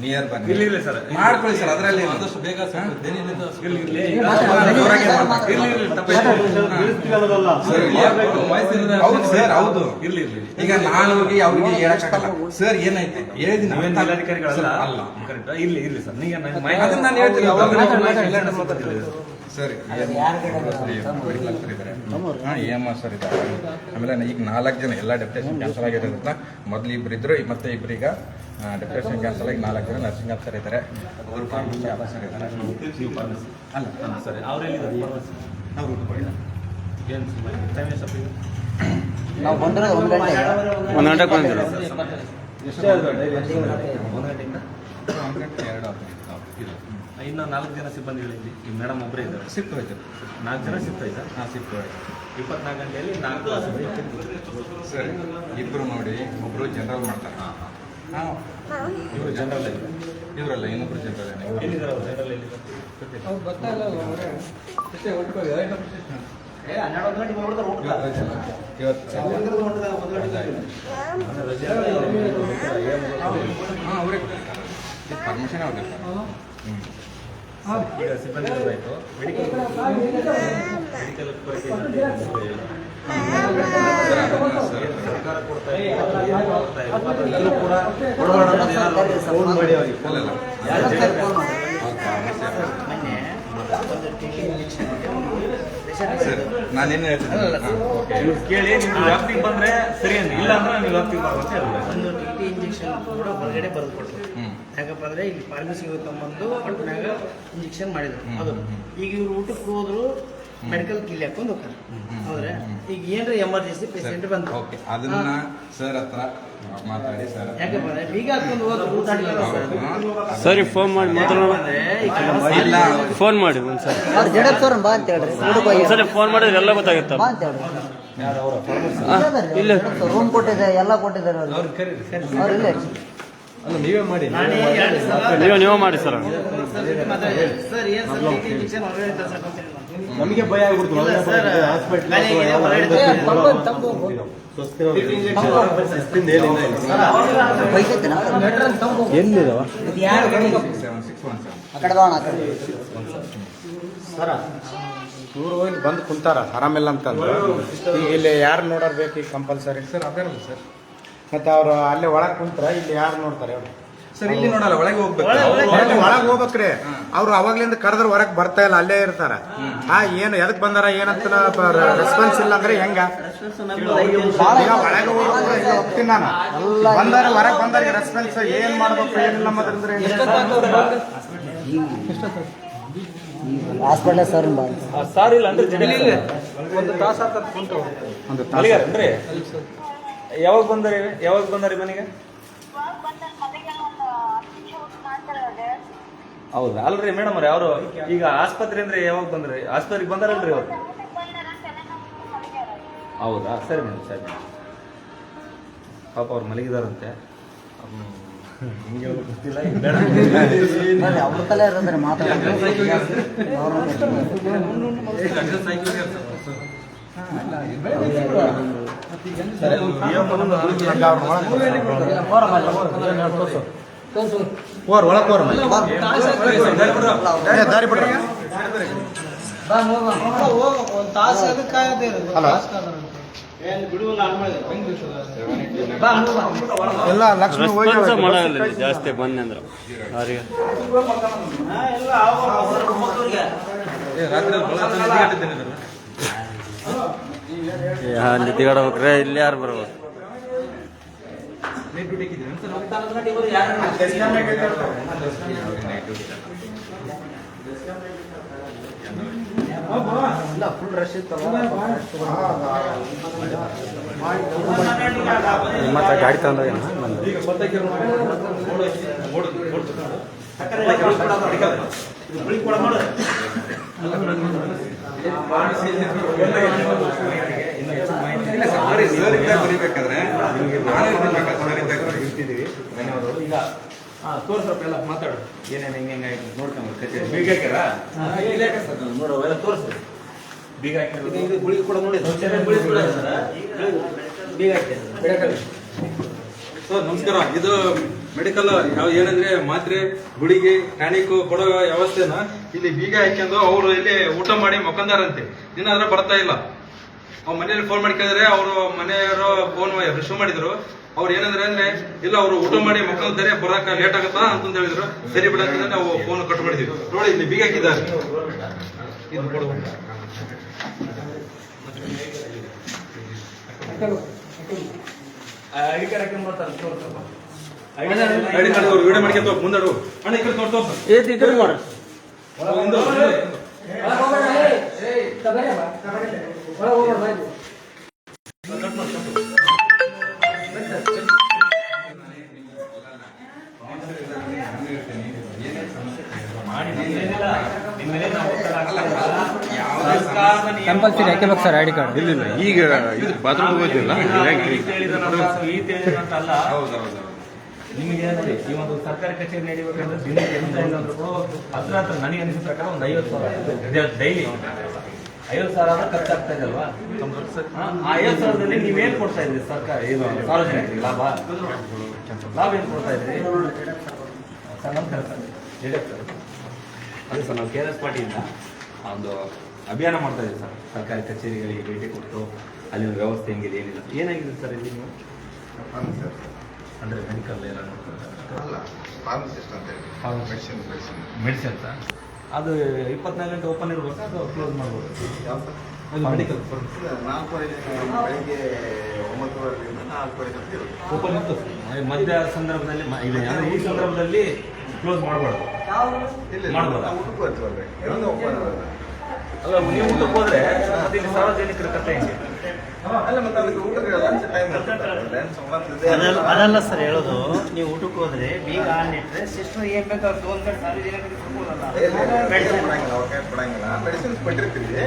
ನಿಯರ್ ಬನ್ನಿ. ಇಲ್ಲ ಸರ್ ಮಾಡ್ಕೊಳ್ಳಿ ಸರ್, ಅದರಲ್ಲಿ ಆದಷ್ಟು ಬೇಗ ಸರ್. ಹೌದು ಸರ್, ಹೌದು. ಈಗ ನಾನು ಹೋಗಿ ಅವ್ರಿಗೆ ಹೇಳಕ್ಕಾಗಲ್ಲ ಸರ್ ಏನಾಯ್ತು ಹೇಳಿದ್ದೀನಿ. ಅಲ್ಲ ಅದನ್ನ ನಾನು ಹೇಳ್ತೀನಿ ಸರ್. EMR ಸರ್ ಇದ್ದಾರೆ. ಆಮೇಲೆ ಈಗ 4 ಜನ ಎಲ್ಲ ಡೆಪ್ಯುಟೇಷನ್ ಕ್ಯಾನ್ಸಲ್ ಆಗಿರೋದ್ರಿಂದ ಮೊದಲು ಇಬ್ಬರಿದ್ರು, ಮತ್ತೆ ಇಬ್ಬರೀಗ ಡೆಪ್ಯುಟೇಷನ್ ಕ್ಯಾನ್ಸಲ್ ಆಗಿ 4 ಜನ ನರ್ಸಿಂಗ್ ಆಫೀಸರ್ ಇದ್ದಾರೆ, ಒಬ್ಬರು ಫಾರ್ಮಸಿ ಆಫೀಸರ್ ಇದ್ದಾರೆ. ಅಲ್ಲ ಸರಿ, ನಾವು ಬಂದ್ರೆ 1 ಗಂಟೆ 1 ಗಂಟೆಗೆ ಬಂದಿದ್ರು. ಎಷ್ಟೇ ಆದ್ರು ಡೈಲಿ 1 ಗಂಟೆಯಿಂದ 2 ಗಂಟೆ. ಇನ್ನು 4 ಜನ ಸಿಬ್ಬಂದಿಗಳಲ್ಲಿ ಈ ಮೇಡಮ್ ಒಬ್ಬರೇ ಇದ್ದಾರೆ. ಶಿಫ್ಟ್ ಹೋಯ್ತು 4 ಜನ ಶಿಫ್ಟ್ ಆಯ್ತಾ? ಶಿಫ್ಟ್ ಹೋಯ್ತು 24 ಗಂಟೆಯಲ್ಲಿ 4 ಸರಿ. ಇಬ್ಬರು ನೋಡಿ, ಒಬ್ಬರು ಜನರಲ್ ಮಾಡ್ತಾರೆ. ಇವರು ಜನರಲ್ ಇವರಲ್ಲ, ಇನ್ನೊಬ್ರು ಜನರಲ್. ಎಲ್ಲಿದ್ದಾರೆ ಅವರು? ಜನರಲ್ ಎಲ್ಲಿದ್ದಾರೆ? ಅವರೇ ಪರ್ಮಿಷನ್ ಆಗಿರ್ತಾರೆ. ಈಗ ಸಿಬ್ಬಂದಿಗಳಾಯಿತು, ಮೆಡಿಕಲ್ ಕೊರತೆ ಸರ್ಕಾರ ಕೊಡ್ತಾ ಎಲ್ಲರೂ ಕೂಡ ಫೋನ್ ಮಾಡಿ ಅವ್ರಿಗೆ. ಸರ್ ನಾನೇನು ಹೇಳ್ತೀನಿ ಕೇಳಿ, ನೀವು ವ್ಯಾಪ್ತಿಗೆ ಬಂದ್ರೆ ಸರಿ ಅಂತ, ಇಲ್ಲ ಅಂದ್ರೆ ನೀವು ವ್ಯಾಪ್ತಿಗೆ ಬರುವಂತ ಒಂದು TT ಇಂಜೆಕ್ಷನ್ ಕೂಡ ಹೊರಗಡೆ ಬರೆದು ಕೊಡ್ತಾರೆ. ಯಾಕಪ್ಪ ಅಂದ್ರೆ ಇಲ್ಲಿ ಫಾರ್ಮಸಿಗೆ ತಗೊಂಬಂದು ಒಟ್ಟಿನಾಗ ಇಂಜೆಕ್ಷನ್ ಮಾಡಿದ್ರು. ಅದು ಈಗ ಇವ್ರು ಊಟಕ್ಕೆ ಹೋದ್ರು ಮೆಡಿಕಲ್ ಕಿಲ್ ಹಾಕೊಂಡು ಹೋಗ್ತಾರೆ. ಹೌದ್ರೆ ಈಗ ಏನ್ರ ಎಮರ್ಜೆನ್ಸಿ ಪೇಷಂಟ್ ಬಂದ್ರು, ಓಕೆ, ಅದನ್ನ ಸರ್ ಹತ್ರ ಮಾತಾಡಿ ಸರ್. ಯಾಕಪ್ಪ ಅಂದ್ರೆ ಬೀಗ ಹಾಕೊಂಡು ಹೋದ್ರೆ ಊಟ ಸರಿ, ಫೋನ್ ಮಾಡಿ ಮಾತಾಡೋಣ. ಇಲ್ಲ ಫೋನ್ ಮಾಡಿ ಒಂದ್ಸರಿ. ಅವ್ರು ಜಡಪ್ ಸರ್ ಬಾ ಅಂತ ಹೇಳ್ರಿ. ಒಂದ್ಸರಿ ಫೋನ್ ಮಾಡಿದ್ರೆ ಎಲ್ಲ ಗೊತ್ತಾಗುತ್ತೆ. ಬಾ ಅಂತ ಹೇಳ್ರಿ. ರೂಮ್ ಕೊಟ್ಟಿದೆ, ಎಲ್ಲ ಕೊಟ್ಟಿದ್ದಾರೆ ಅವ್ರು. ಅವ್ರು ಇಲ್ಲೇ ಅಲ್ಲ ನೀವೇ ಮಾಡಿ ನೀವೇ ಮಾಡಿ ಸರ್. ಸರ್ ಏನು ಸರ್ ಇಂಜೆಕ್ಷನ್ ಹೊರಗಡೆ ತರ್ಸಕ್ಕೆ ನಮಗೆ ಭಯ ಆಗ್ಬಿಡ್ತು ಎಲ್ಲಿದಾವ ಆ ಕಡೆ ಬಾ ಅಣ್ಣ, ಆ ಕಡೆ. ಸರ ಇವ್ರು ಇಲ್ಲಿ ಬಂದು ಕುಂತಾರ ಆರಾಮಿಲ್ಲ ಅಂತಂದ್ರೆ ಈಗ ಇಲ್ಲಿ ಯಾರು ನೋಡೋರು ಬೇಕು ಈಗ ಕಂಪಲ್ಸರಿ ಸರ್ ಅದರಲ್ಲ ಸರ್ ಮತ್ತೆ ಅವ್ರು ಅಲ್ಲಿ ಒಳಗೆ ಕುಂತ್ರ ಇಲ್ಲಿ ಯಾರು ನೋಡ್ತಾರೆ ಅವ್ರು ಸರ್ ಇಲ್ಲಿ ನೋಡಲ್ಲ ಒಳಗೆ ಹೋಗ್ಬೇಕು ಒಳಗೆ ಹೋಗ್ಬೇಕ್ರಿ ಅವ್ರು ಅವಾಗ್ಲಿಂದ ಕರೆದ್ರೆ ಹೊರಗೆ ಬರ್ತಾ ಇಲ್ಲ, ಅಲ್ಲೇ ಇರ್ತಾರ. ಏನು ಎದಕ್ ಬಂದಾರ ಏನಂತ ರೆಸ್ಪಾನ್ಸ್ ಇಲ್ಲ ಅಂದ್ರೆ ಹೆಂಗ ಈಗ ಒಳಗೆ ಹೋಗ್ತೀನಿ ನಾನು ಬಂದಾರ ಹೊರಗೆ ಬಂದಾರ ರೆಸ್ಪಾನ್ಸ್ ಏನ್ ಮಾಡ್ಬೇಕು ಏನಿಲ್ಲ ಅಂದ್ರೆ ಹಾಸ್ಪಿಟ್ಲ್ ಸರ್ ಸಾರ್ ಇಲ್ಲ ಅಂದ್ರೆ ಅಂದ್ರೆ ಯಾವಾಗ ಬಂದಾರಿ ಮನೆಗೆ? ಹೌದಾ? ಅಲ್ರಿ ಮೇಡಮ್ ಅವ್ರೆ, ಅವರು ಈಗ ಆಸ್ಪತ್ರೆ ಅಂದ್ರೆ ಯಾವಾಗ ಬಂದ್ರಿ? ಆಸ್ಪತ್ರೆಗೆ ಬಂದಾರಲ್ರಿ ಅವ್ರು? ಹೌದಾ? ಸರಿ ಮೇಡಮ್, ಸರಿ ಮೇಡಮ್. ಪಾಪ ಅವ್ರು ಮಲಗಿದಾರಂತೆ. ಹಿಂಗೆ ಗೊತ್ತಿಲ್ಲ, ಈಗ ಬೇಡ. ಅವ್ರ ತಲೆ ಇರೋದ್ರೆ ಮಾತಾಡೋದು ದಾರಿ ಬಿಡ್ರಿ ಎಲ್ಲ ಲಕ್ಷ್ಮಿ ರೆಸ್ಪಾನ್ಸ್ ಮಾಡಲ್ಲ ಜಾಸ್ತಿ ಬನ್ನಿ ಅಂದ್ರೆ ಅವರಿಗೆ. ನಿದ್ದಿಗಾಡ್ಬೇಕ್ರೆ ಇಲ್ಲಿ ಯಾರು ಬರ್ಬೋದು? ಮತ್ತೆ ಗಾಡಿ ತಗೊಂಡಾಗ ಬರೀಬೇಕಾದ್ರೆ ಈಗ ತೋರ್ಸ್ರಪ್ಪ, ಎಲ್ಲ ಮಾತಾಡು, ಏನೇನು ಹೆಂಗೆ ನೋಡ್ಕೊಂಡು ಕಚೇರಿ ಬೀಗ ಹಾಕ್ಯಾರ ನೋಡು, ಎಲ್ಲ ತೋರಿಸ್ರಿ. ಬೀಗ ಹಾಕಿರೋದು ಗುಳಿಗೆ ಕೂಡ ನೋಡಿ ಬೀಗ ಹಾಕ್ಯಾರ. ಸರ್ ನಮಸ್ಕಾರ. ಇದು ಮೆಡಿಕಲ್ ಯಾವ ಏನಂದ್ರೆ ಮಾತ್ರೆ ಗುಳಿಗೆ ಟಾನಿಕ್ ಕೊಡೋ ವ್ಯವಸ್ಥೆನ ಇಲ್ಲಿ ಬೀಗ ಹಾಕ್ಯಂದು ಅವರು ಇಲ್ಲಿ ಊಟ ಮಾಡಿ ಮಕ್ಕಂದಾರಂತೆ. ಇನ್ನಾದ್ರೆ ಬರ್ತಾ ಇಲ್ಲ. ಅವ್ರ ಮನೆಯಲ್ಲಿ ಫೋನ್ ಮಾಡಿ ಕೇಳಿದ್ರೆ ಅವರು ಮನೆಯವರು ಫೋನ್ ರಿಸೀವ್ ಮಾಡಿದ್ರು. ಅವ್ರು ಏನಂದ್ರೆ ಅಂದ್ರೆ ಇಲ್ಲ ಅವರು ಊಟ ಮಾಡಿ ಮಕ್ಕಳಿದ್ದಾರೆ, ಬರಾಕ ಲೇಟ್ ಆಗತ್ತಾ ಅಂತ ಹೇಳಿದ್ರು. ಸರಿ ಬಿಡ ಅಂತ ನಾವು ಫೋನ್ ಕಟ್ ಮಾಡಿದ್ವಿ. ನೋಡಿ ಇಲ್ಲಿ ಬೀಗ ಹಾಕಿದ್ದಾರೆ. ಇದು ಕೊಡುವ ಐಡಿ ಕಾರ್ಡ್ ಹಾಕಿ ಮಾಡ್ತಾರೆ, ತೋರ್ಸಪ್ಪ. ಐಡಿ ಕಾರ್ಡ್ ಅವ್ರು ವಿಡಿಯೋ ಮಾಡ್ಕೊಂತ ಮುಂದಾಡು ಅಣ್ಣ ಈ ಕಡೆ ತೋರ್ಸು. ಈ ಕಡೆ ಮಾಡಿ. ಕಂಪಲ್ಸರಿ ಹಾಕಬೇಕು ಸರ್ ಐಡಿ ಕಾರ್ಡ್. ಇಲ್ಲ ಈಗ ಇದು ಬಾತ್ರೂಮ್ ಹೋಗೋದಿಲ್ಲ ನಿಮಗೆ ನೋಡಿ, ಈ ಒಂದು ಸರ್ಕಾರಿ ಕಚೇರಿ ನಡೀಬೇಕಂದ್ರೆ ದಿನಕ್ಕೆ ಹತ್ರ ನನಗೆ ಅನಿಸಿದ ಪ್ರಕಾರ ಒಂದು 50,000 ಡೈಲಿ 50,000 ಆದ್ರೆ ಖರ್ಚಾಗ್ತಾ ಇದೆ ಅಲ್ವಾ? ಆ 50,000ದಲ್ಲಿ ನೀವೇನ್ ಕೊಡ್ತಾ ಇದ್ರಿ ಸರ್ಕಾರ? ಇದು ಸಾರ್ವಜನಿಕರಿಗೆ ಲಾಭ ಏನ್ ಕೊಡ್ತಾ ಇದ್ರಿ ಸರ್? ನಮಸ್ಕಾರ ಸರ್, ಅದೇ ಸರ್, ನಾವು KRS ಪಾರ್ಟಿಯಿಂದ ಒಂದು ಅಭಿಯಾನ ಮಾಡ್ತಾ ಇದ್ದೀವಿ ಸರ್. ಸರ್ಕಾರಿ ಕಚೇರಿಗಳಿಗೆ ಭೇಟಿ ಕೊಟ್ಟು ಅಲ್ಲಿನ ವ್ಯವಸ್ಥೆ ಹೆಂಗಿದೆ ಏನಿಲ್ಲ ಏನಾಗಿದೆ ಸರ್ ಇಲ್ಲಿ ನೀವು? ಅಂದರೆ ಮೆಡಿಕಲ್ ಎಲ್ಲ ಮೆಡಿಸಿನ್ ಸರ್. ಅದು 24 ಗಂಟೆ ಓಪನ್ ಇರ್ಬೇಕು, ಅದು ಕ್ಲೋಸ್ ಮಾಡ್ಬೋದು. ಮೆಡಿಕಲ್ ಓಪನ್ ಇತ್ತು ಮಧ್ಯ ಸಂದರ್ಭದಲ್ಲಿ ಈ ಸಂದರ್ಭದಲ್ಲಿ ಕ್ಲೋಸ್ ಮಾಡಬಾರ್ದು. ಅಲ್ಲ, ನೀವು ಊಟಕ್ಕೆ ಹೋದ್ರೆ ಮತ್ತೆ ಇಲ್ಲಿ ಸಾರ್ವಜನಿಕರ ಕಥೆ ಹೆಂಗೆ? ಅಲ್ಲ ಮತ್ತೆ ಅದಕ್ಕೆ ಊಟಕ್ಕೆ ಲಂಚ್ ಟೈಮ್ ಅದಲ್ಲ ಸರ್ ಹೇಳೋದು, ನೀವು ಊಟಕ್ಕೆ ಹೋದ್ರೆ ಬೀಗ ಇಟ್ಟರೆ ಸಿಸ್ಟರ್ ಏನ್ ಬೇಕು ಅವ್ರು ತೊಗೊಂಡ್ಬಿಟ್ಟು ಸಾರ್ವಜನಿಕರಿಗೆ ಕೊಡ್ಬೋದಲ್ಲ. ಕೊಡಂಗಿಲ್ಲ, ಅವ್ರ ಕೈ ಕೊಡಂಗಿಲ್ಲ. ಮೆಡಿಸಿನ್ಸ್ ಕೊಟ್ಟಿರ್ತೀವಿ,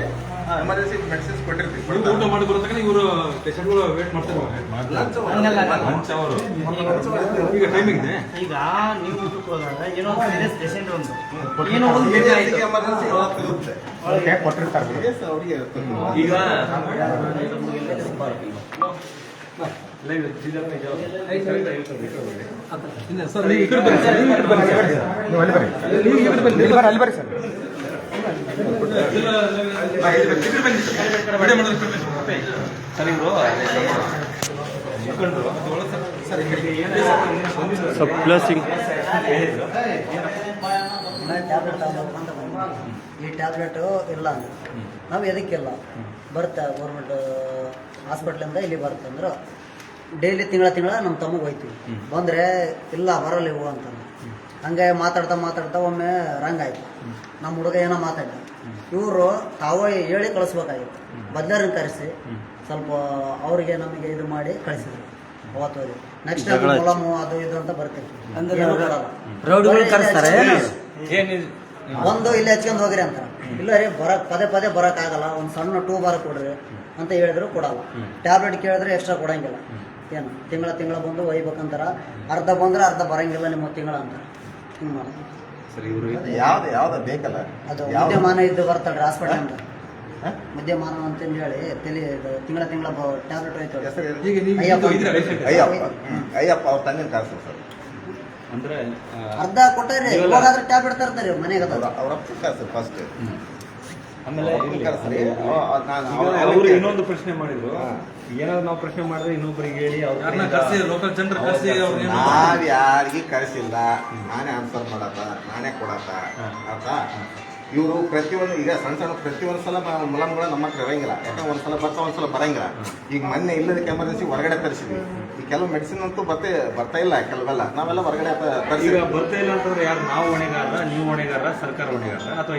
ಎಮರ್ಜೆನ್ಸಿ ಮೆಡಿಸಿನ್ಸ್ ಕೊಟ್ಟಿರ್ತೀವಿ. ಊಟ ಮಾಡಿ ಬರೋತಕ್ಕ ಇವರು ಪೇಷಂಟ್ಗಳು ವೇಟ್ ಮಾಡ್ತಾರೆ. ಹಂಗಲ್ಲ ಲಂಚ್ ಅವರು ಈಗ ಟೈಮಿಂಗ್ ಇದೆ. ಈಗ ನೀವು ಊಟಕ್ಕೆ ಹೋದಾಗ ಏನೋ ಒಂದು ಸೀರಿಯಸ್ ಪೇಷಂಟ್ ಒಂದು ಏನೋ ಒಂದು ಬೇಕು ಆಯ್ತು. ಎಮರ್ಜೆನ್ಸಿ ಇರುತ್ತೆ. ಕೊಟ್ಟಿರ್ತಾರೆ ಅವ್ರಿಗೆ ಈಗ ಸರ್ ಈ ಕಡೆ ಬನ್ನಿ ಸರ್, ಈ ಕಡೆ ಬನ್ನಿ ಸರ್. ನೀವು ಅಲ್ಲಿ ಬರ್ರಿ, ಅಲ್ಲಿ ಬರ್ರಿ ಸರ್. ಸರ್ ಇವರು ಮುಖಂಡರು ಸ್ವಲ್ಪ ಪ್ಲಸಿಂಗ್ ಟ್ಯಾಬ್ಲೆಟ್ ತಗೋಬೇಕು ಅಂತ ಬಂದ್ವಿ. ಈ ಟ್ಯಾಬ್ಲೆಟು ಇಲ್ಲ ಅಂದ್ರೆ ನಾವು ಎದಕ್ಕಿಲ್ಲ ಬರುತ್ತೆ ಗೌರ್ಮೆಂಟ್ ಹಾಸ್ಪಿಟ್ಲಿಂದ ಇಲ್ಲಿ ಬರುತ್ತೆ ಅಂದ್ರೆ ಡೈಲಿ ತಿಂಗಳ ನಮ್ಮ ತಮ್ಮಗೆ ಹೋಯ್ತೀವಿ. ಬಂದರೆ ಇಲ್ಲ ಬರಲ್ಲ ಇವು ಅಂತಂದು ಹಂಗೆ ಮಾತಾಡ್ತಾ ಒಮ್ಮೆ ರಂಗಾಯ್ತು. ನಮ್ಮ ಹುಡುಗ ಏನೋ ಮಾತಾಡ್ದ, ಇವರು ತಾವೇ ಹೇಳಿ ಕಳಿಸ್ಬೇಕಾಗಿತ್ತು. ಬದಲಾರನ್ನ ಕರೆಸಿ ಸ್ವಲ್ಪ ಅವ್ರಿಗೆ ನಮಗೆ ಇದು ಮಾಡಿ ಕಳಿಸಿದ್ರು. ಅವತ್ತು ನೆಕ್ಸ್ಟ್ ಟೈಮ್ ಮೊಲಮು ಅದು ಇದು ಅಂತ ಬರ್ತಿತ್ತು. ಒಂದು ಇಲ್ಲಿ ಹಚ್ಕೊಂಡು ಹೋಗ್ರಿ ಅಂತ, ಇಲ್ಲ ರೀ ಪದೇ ಬರೋಕ್ಕಾಗಲ್ಲ, ಒಂದು ಸಣ್ಣ ಟೂಬಾರ ಕೊಡ್ರಿ ಅಂತ ಹೇಳಿದ್ರು ಕೊಡಲ್ಲ. ಟ್ಯಾಬ್ಲೆಟ್ ಕೇಳಿದ್ರೆ ಎಕ್ಸ್ಟ್ರಾ ಕೊಡಂಗಿಲ್ಲ. ಏನು ತಿಂಗಳ ಬಂದು ಒಯ್ಬೇಕಂತಾರ, ಅರ್ಧ ಬಂದ್ರೆ ಅರ್ಧ ಬರಂಗಿಲ್ಲ ನಿಮ್ಮ ತಿಂಗಳ ಅಂತ ಹಿಂಗೆ ಮಾಡೋದು. ಯಾವ್ದು ಬೇಕಲ್ಲ ಅದು ಮಧ್ಯಮಾನ ಇದ್ದು ಬರ್ತಾಳ್ರಿ ಹಾಸ್ಪಿಟಲ್ ಮಧ್ಯಮಾನ ಅಂತಂದು ಹೇಳಿ ತಿಂಗಳ ಟ್ಯಾಬ್ಲೆಟ್ ಹೋಯ್ತು. ಈಗ ನೀವು ಅಯ್ಯಪ್ಪ ಅವ್ರ ತಂಗಿನ ಕಳ್ಸ್ತಾರೆ ಸರ್. ಅಂದ್ರೆ ಅರ್ಧ ಕೊಟ್ಟಾರಿ, ಇವಾಗಾದ್ರೆ ಟ್ಯಾಬ್ಲೆಟ್ ತರ್ತಾರೆ ಮನೆಗೆ. ಅವ್ರ ಅಪ್ಪ ಕಳ್ಸ್ತಾರೆ ಫಸ್ಟ್. ಆಮೇಲೆ ಕಳ್ಸ್ರಿ. ಅವರು ಇನ್ನೊಂದು ಪ್ರಶ್ನೆ ಮಾಡಿದ್ರು, ಏನಾದ್ರು ನಾವು ಪ್ರಶ್ನೆ ಮಾಡಿದ್ರೆ ಇನ್ನೊಬ್ಬರಿಗೆ ಹೇಳಿ ಯಾರನ್ನ ಕರ್ಸಿ ಲೋಕಲ್ ಜನರು ಕರ್ಸಿ ಅವ್ರು ನಾವ್ ಯಾರಿಗೂ ಕಳಿಸಿಲ್ಲ, ನಾನೇ ಆನ್ಸರ್ ಮಾಡತ್ತ, ನಾನೇ ಕೊಡತ್ತ ಅಂತ. ಇವರು ಪ್ರತಿಯೊಂದು ಈಗ ಸಣ್ಣ ಪ್ರತಿಯೊಂದು ಸಲ ಮಲಮ್ಗಳು ನಮ್ಮ ಹತ್ರ ಇರಂಗಿಲ್ಲ. ಯಾಕಂದ್ರೆ ಒಂದ್ಸಲ ಬರ್ತಾ ಒಂದ್ಸಲ ಬರಂಗಿಲ್ಲ. ಈಗ ಮೊನ್ನೆ ಇಲ್ಲದಕ್ಕೆ ಎಮರ್ಜೆನ್ಸಿ ಹೊರಗಡೆ ತರಿಸಿದ್ವಿ. ಈ ಕೆಲವು ಮೆಡಿಸಿನ್ ಅಂತೂ ಬರ್ತಾ ಇಲ್ಲ, ಕೆಲವೆಲ್ಲ ನಾವೆಲ್ಲ ಹೊರಗಡೆ ಈಗ ಬರ್ತಾ ಇಲ್ಲ ಅಂತಂದ್ರೆ ಯಾರು ನಾವು ಹೊಣೆಗಾರ, ನೀವು ಹೊಣೆಗಾರ, ಸರ್ಕಾರ ಹೊಣೆಗಾರ ಅಥವಾ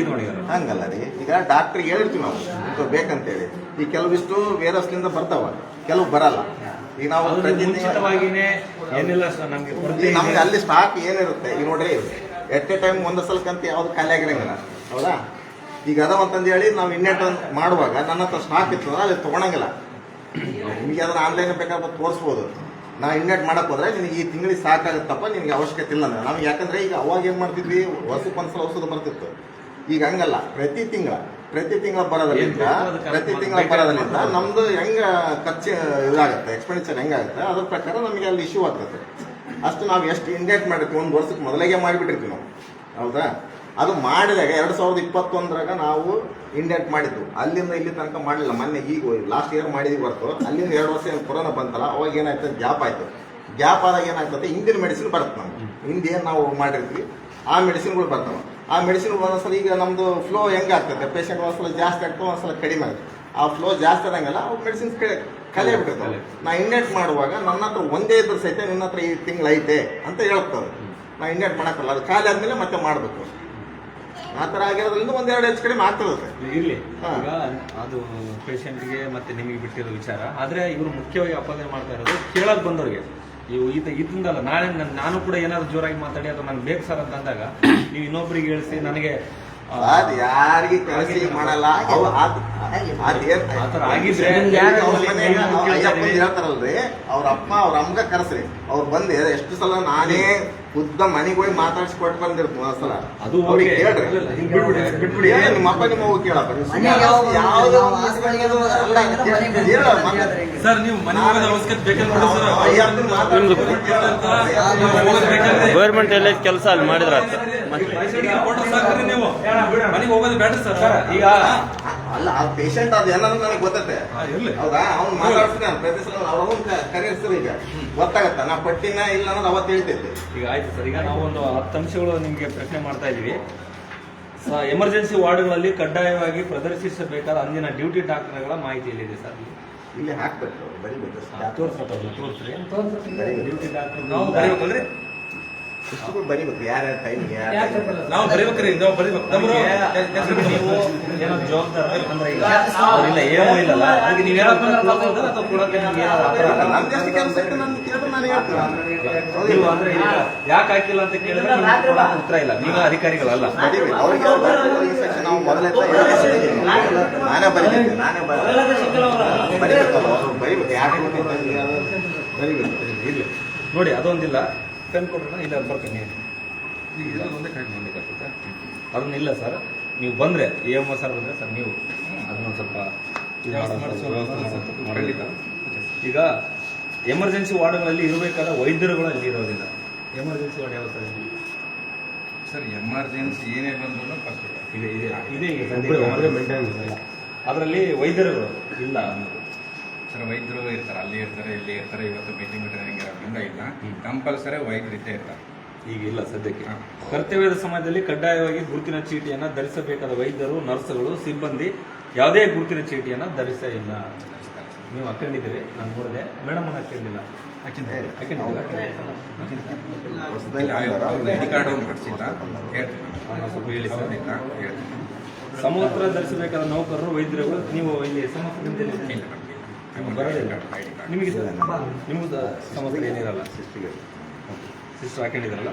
ಇದು ಹೊಣೆಗಾರ? ಹಂಗಲ್ಲ ರೀ. ಈಗ ಡಾಕ್ಟ್ರಿಗೆ ಹೇಳಿರ್ತೀವಿ ನಾವು ಇದು ಬೇಕಂತೇಳಿ. ಈ ಕೆಲವಿಷ್ಟು ವೇರಸ್ಲಿಂದ ಬರ್ತಾವ, ಕೆಲವು ಬರಲ್ಲ. ಈಗ ನಾವು ಮುಂಚಿತವಾಗಿನೇ ಏನಿಲ್ಲ ನಮ್ಗೆ ಅಲ್ಲಿ ಸ್ಟಾಕ್ ಏನಿರುತ್ತೆ ಈಗ ನೋಡ್ರಿ, ಎಟ್ ಎ ಟೈಮ್ ಒಂದೇ ಸಲಕ್ಕಂತ ಯಾವ್ದು ಖಾಲಿ ಆಗಿರಂಗಿಲ್ಲ, ಹೌದಾ? ಈಗ ಅದ ಅಂತಂದು ಹೇಳಿ ನಾವು ಇನ್ನೆಟ್ ಮಾಡುವಾಗ ನನ್ನ ಹತ್ರ ಸ್ಟಾಕ್ ಇತ್ತು ಅಂದ್ರೆ ಅಲ್ಲಿ ತೊಗೊಳಂಗಿಲ್ಲ. ನಿಮಗೆ ಅದನ್ನ ಆನ್ಲೈನ್ ಬೇಕಾದ್ರೆ ತೋರಿಸ್ಬೋದು. ನಾವು ಇನ್ನೆಟ್ ಮಾಡಕ್ ಹೋದ್ರೆ ನಿನಗೆ ಈ ತಿಂಗಳಿಗೆ ಸಾಕಾಗುತ್ತಪ್ಪ, ನಿನಗೆ ಅವಶ್ಯಕತೆ ಇಲ್ಲ ಅಂದ್ರೆ ನಮ್ಗೆ. ಯಾಕಂದ್ರೆ ಈಗ ಅವಾಗ ಏನ್ ಮಾಡ್ತಿದ್ವಿ, ವರ್ಷಕ್ಕೆ ಒಂದ್ಸಲ ಔಷಧ ಬರ್ತಿತ್ತು. ಈಗ ಹಂಗಲ್ಲ, ಪ್ರತಿ ತಿಂಗಳ ಬರೋದ್ರಿಂದ ನಮ್ದು ಹೆಂಗ ಖರ್ಚು ಇದಾಗುತ್ತೆ, ಎಕ್ಸ್ಪೆಂಡಿಚರ್ ಹೆಂಗಾಗುತ್ತೆ ಅದ್ರ ಪ್ರಕಾರ ನಮಗೆ ಅಲ್ಲಿ ಇಶ್ಯೂ ಆಗ್ತದೆ. ಅಷ್ಟು ನಾವು ಎಷ್ಟು ಇಂಡೇಟ್ ಮಾಡಿರ್ತೀವಿ, ಒಂದು ವರ್ಷಕ್ಕೆ ಮೊದಲಿಗೆ ಮಾಡಿಬಿಟ್ಟಿರ್ತೀವಿ ನಾವು, ಹೌದಾ? ಅದು ಮಾಡಿದಾಗ 2021 ನಾವು ಇಂಡೇಟ್ ಮಾಡಿದ್ದು. ಅಲ್ಲಿಂದ ಇಲ್ಲಿ ತನಕ ಮಾಡಲಿಲ್ಲ. ಮೊನ್ನೆ ಈಗ ಲಾಸ್ಟ್ ಇಯರ್ ಮಾಡಿದ್ವಿ ಹೊರತು ಅಲ್ಲಿಂದ 2 ವರ್ಷ ಏನು ಕೊರೋನಾ ಬಂತಲ್ಲ, ಅವಾಗ ಏನಾಯ್ತದೆ, ಗ್ಯಾಪ್ ಆಯ್ತು. ಗ್ಯಾಪ್ ಆದಾಗ ಏನಾಗ್ತದೆ, ಹಿಂದಿನ ಮೆಡಿಸಿನ್ ಬರುತ್ತೆ ನಮ್ಗೆ. ಹಿಂದೆ ಏನು ನಾವು ಮಾಡಿರ್ತೀವಿ ಆ ಮೆಡಿಸಿನ್ಗಳು ಬರ್ತಾವೆ. ಆ ಮೆಡಿಸಿನ್ ಒಂದೊಂದ್ಸಲ ಈಗ ನಮ್ದು ಫ್ಲೋ ಹೆಂಗಾಗ್ತದೆ, ಪೇಷಂಟ್ ಒಂದ್ಸಲ ಜಾಸ್ತಿ ಆಗ್ತದೆ, ಒಂದ್ಸಲ ಕಡಿಮೆ ಆಗುತ್ತೆ. ಆ ಫ್ಲೋ ಜಾಸ್ತಿ ಆದಂಗೆಲ್ಲ ಅವು ಮೆಡಿಸಿನ್ಸ್ ಕಲೆ ಬಿಟ್ಟಿರ್ತಾವೆ. ನಾ ಇಂಡೇಟ್ ಮಾಡುವಾಗ ನನ್ನ ಹತ್ರ ಒಂದೇ ಇದ್ರ ಸಹಿತ ನಿನ್ನ ಹತ್ರ ಈ ತಿಂಗಳು ಐತೆ ಅಂತ ಹೇಳ್ತದೆ. ನಾ ಇಂಡೇಟ್ ಮಾಡಕ್ಕಲ್ಲ, ಅದು ಖಾಲಿ ಆದ್ಮೇಲೆ ಮತ್ತೆ ಮಾಡಬೇಕು. ಆ ಥರ ಆಗಿರೋದ್ರಿಂದ 1-2 ಹೆಚ್ಚು ಕಡಿಮೆ ಆಗ್ತದೆ. ಇರ್ಲಿ, ಈಗ ಅದು ಪೇಷಂಟ್ಗೆ ಮತ್ತೆ ನಿಮಗೆ ಬಿಟ್ಟಿರೋ ವಿಚಾರ. ಆದ್ರೆ ಇವರು ಮುಖ್ಯವಾಗಿ ಅಪಾದನೆ ಮಾಡ್ತಾ ಇರೋದು ಕೇಳಕ್ ಬಂದವ್ರಿಗೆ. ಇವು ಇದರಿಂದಲ್ಲ, ನಾಳೆ ನಾನು ಕೂಡ ಏನಾದ್ರು ಜೋರಾಗಿ ಮಾತಾಡಿ ಅದು ನಂಗೆ ಬೇಕು ಸರ್ ಅಂತ ಅಂದಾಗ ನೀವು ಇನ್ನೊಬ್ರಿಗೆ ಹೇಳಿಸಿ ನನಗೆ ಅದ್ ಯಾರಿಗೆ ಕಳಿಸಿ ಮಾಡಲ್ಲ. ಆತರ ಆಗಿದ್ರೆ ಹೇಳ್ತಾರಲ್ರಿ, ಅವ್ರ ಅಪ್ಪ ಅವ್ರ ಅಮ್ಮಗ ಕರೆಸ್ರಿ, ಅವ್ರು ಬಂದು ಎಷ್ಟು ಸಲ ನಾನೇ ಖುದ್ದ ಮನೆಗೆ ಹೋಗಿ ಮಾತಾಡ್ಸಿ ಕೊಟ್ಟು ಬಂದಿರ್ತೀನಿ. ಒಂದ್ಸಲ ಅದು ಅವ್ರಿಗೆ ಕೇಳ್ರಿ, ಬಿಟ್ಬಿಡಿ, ನಿಮ್ಮ ಅಪ್ಪ ನಿಮ್ಮ ಹೋಗಿ ಕೇಳಪ್ಪ. ಸರ್ ನೀವು ಮನೆ ಅವಶ್ಯಕತೆ ಬೇಕಂತ ಗೌರ್ಮೆಂಟ್ ಎಲ್ಲ ಕೆಲಸ ಅಲ್ಲಿ ಮಾಡಿದ್ರ ಸಾಕ್ರಿ, ನೀವು ಮನೆಗೆ ಹೋಗೋದು ಬೇಡ ಸರ್. ಈಗ ಅಲ್ಲ, ಆ ಪೇಷಂಟ್ ಅದು ಏನಂದ್ರೆ ನನಗೆ ಗೊತ್ತೈತೆ, ಹೌದಾ? ಅವ್ನು ಮಾತಾಡ್ತೀನಿ ಪ್ರತಿ ಸಲ ಅವ್ರ ಕರೆಯಿಸ್ತಾರೆ. ಈಗ ಗೊತ್ತಾಗತ್ತ ನಾ ಪಟ್ಟಿನ ಇಲ್ಲ ಅನ್ನೋದು ಅವತ್ತು ಹೇಳ್ತೈತೆ. ಈಗ ಆಯ್ತು ಸರ್, ಈಗ ನಾವು ಒಂದು 10 ಅಂಶಗಳು ನಿಮಗೆ ಪ್ರಶ್ನೆ ಮಾಡ್ತಾ ಇದೀವಿ. ಎಮರ್ಜೆನ್ಸಿ ವಾರ್ಡ್ಗಳಲ್ಲಿ ಕಡ್ಡಾಯವಾಗಿ ಪ್ರದರ್ಶಿಸಬೇಕಾದ ಅಂದಿನ ಡ್ಯೂಟಿ ಡಾಕ್ಟರ್ಗಳ ಮಾಹಿತಿ ಎಲ್ಲಿದೆ ಸರ್? ಇಲ್ಲಿ ಹಾಕ್ಬೇಕು, ಬರಿಬೇಕು. ತೋರಿಸ್ರಿ ಡ್ಯೂಟಿ ಡಾಕ್ಟರ್ ಇಷ್ಟು ಬರೀಬೇಕು ಯಾರ್ಯಾರ ಟೈಮ್ಗೆ ನಾವು ಬರೀಬೇಕ್ರಿ ನಾವು ಬರೀಬೇಕು ತಮ್ಮ ನೀವು ಏನೋ ಜವಾಬ್ದಾರಿ ಅಂದ್ರೆ ಈಗ ಅವ್ರಿಲ್ಲ ಏನೋ ಇಲ್ಲಲ್ಲ ಅದಕ್ಕೆ ನೀವೇನಾದ್ರು ಅಥವಾ ಕೊಡೋಕೆ ನಿಮ್ಗೆ ಏನಾದ್ರು ಆತರ ಅಲ್ಲ. ನಮ್ದು ಎಷ್ಟು ಕೆಲಸ ಇತ್ತು ನಮ್ದು ಕೇಳಿದ್ರೆ ನಾನು ಹೇಳ್ತೀನಿ. ನೀವು ಅಂದ್ರೆ ಈಗ ಯಾಕೆ ಹಾಕಿಲ್ಲ ಅಂತ ಕೇಳಿದ್ರೆ ನಿಮ್ಗೆ ಕೊಡೋಕೆ ಉತ್ತರ ಇಲ್ಲ. ನೀವು ಅಧಿಕಾರಿಗಳಲ್ಲ. ಬರೀಬೇಕು. ಅವ್ರಿಗೆ ಇನ್ಸ್ಟ್ರಕ್ಷನ್ ನಾವು ಮೊದಲಿಂದ ನಾನೇ ಬರೀಬೇಕು ಬರೀಬೇಕಲ್ಲ ಅವ್ರು ಬರೀಬೇಕು ಯಾಕೆ ಬರೀಬೇಕು. ಇಲ್ಲ ನೋಡಿ ಅದೊಂದಿಲ್ಲ ಪೆನ್ ಕೊಟ್ರೆ ಇಲ್ಲ ಬರ್ತೀನಿ ಒಂದೇ ಕಡೆ ಮುಂದೆ ಕರ್ತದೆ. ಅದನ್ನಿಲ್ಲ ಸರ್. ನೀವು ಬಂದ್ರೆ EMO ಸರ್ ಬಂದ್ರೆ ಸರ್ ನೀವು ಅದನ್ನೊಂದು ಸ್ವಲ್ಪ ಖಂಡಿತ. ಈಗ ಎಮರ್ಜೆನ್ಸಿ ವಾರ್ಡ್ಗಳಲ್ಲಿ ಇರಬೇಕಾದ ವೈದ್ಯರುಗಳು ಅಲ್ಲಿ ಇರೋದಿಲ್ಲ. ಎಮರ್ಜೆನ್ಸಿ ವಾರ್ಡ್ ಯಾವ ಸರ್? ಸರ್ ಎಮರ್ಜೆನ್ಸಿ ಏನೇ ಬಂದ್ರು ಫಸ್ಟ್ ಈಗ ಇದೆ ಅದರಲ್ಲಿ ವೈದ್ಯರುಗಳು ಇಲ್ಲ ಅನ್ನೋದು. ಸರ್ ವೈದ್ಯರು ಇರ್ತಾರೆ, ಅಲ್ಲಿ ಇರ್ತಾರೆ, ಇಲ್ಲಿ ಇರ್ತಾರೆ. ಇವತ್ತು ಮೀಟಿಂಗ್ ಟ್ರೈನಿಂಗ್ ಇರೋದ್ರಿಂದ ಇಲ್ಲ, ಕಂಪಲ್ಸರಿ ವೈದ್ಯರು ಇದ್ದೇ ಇರ್ತಾರೆ. ಈಗ ಇಲ್ಲ ಸದ್ಯಕ್ಕೆ. ಕರ್ತವ್ಯದ ಸಮಯದಲ್ಲಿ ಕಡ್ಡಾಯವಾಗಿ ಗುರುತಿನ ಚೀಟಿಯನ್ನು ಧರಿಸಬೇಕಾದ ವೈದ್ಯರು, ನರ್ಸ್ಗಳು, ಸಿಬ್ಬಂದಿ ಯಾವುದೇ ಗುರುತಿನ ಚೀಟಿಯನ್ನು ಧರಿಸ ಇಲ್ಲ. ನೀವು ಹಾಕೊಂಡಿದ್ದೀರಿ, ನಾನು ನೋಡಿದೆ. ಮೇಡಮ್ ಹಾಕೊಂಡಿಲ್ಲ. ಐಡಿ ಕಾರ್ಡ್ ಒಂದು ಕೊಡಿಸಿಲ್ಲ, ಸ್ವಲ್ಪ ಹೇಳಿ ಸರ್. ಹೇಳ್ತೀನಿ. ಸಮವಸ್ತ್ರ ಧರಿಸಬೇಕಾದ ನೌಕರರು, ವೈದ್ಯರುಗಳು ನೀವು ಇಲ್ಲಿ ಸಮವಸ್ತ್ರದಲ್ಲಿ ನಿಮಗೆ ನಿಮ್ಮದು ಸಮವಸ್ತ್ರ ಏನಿರಲ್ಲ. ಸಿಸ್ಟರ್ ಹಾಕೊಂಡಿದ್ರಲ್ಲ.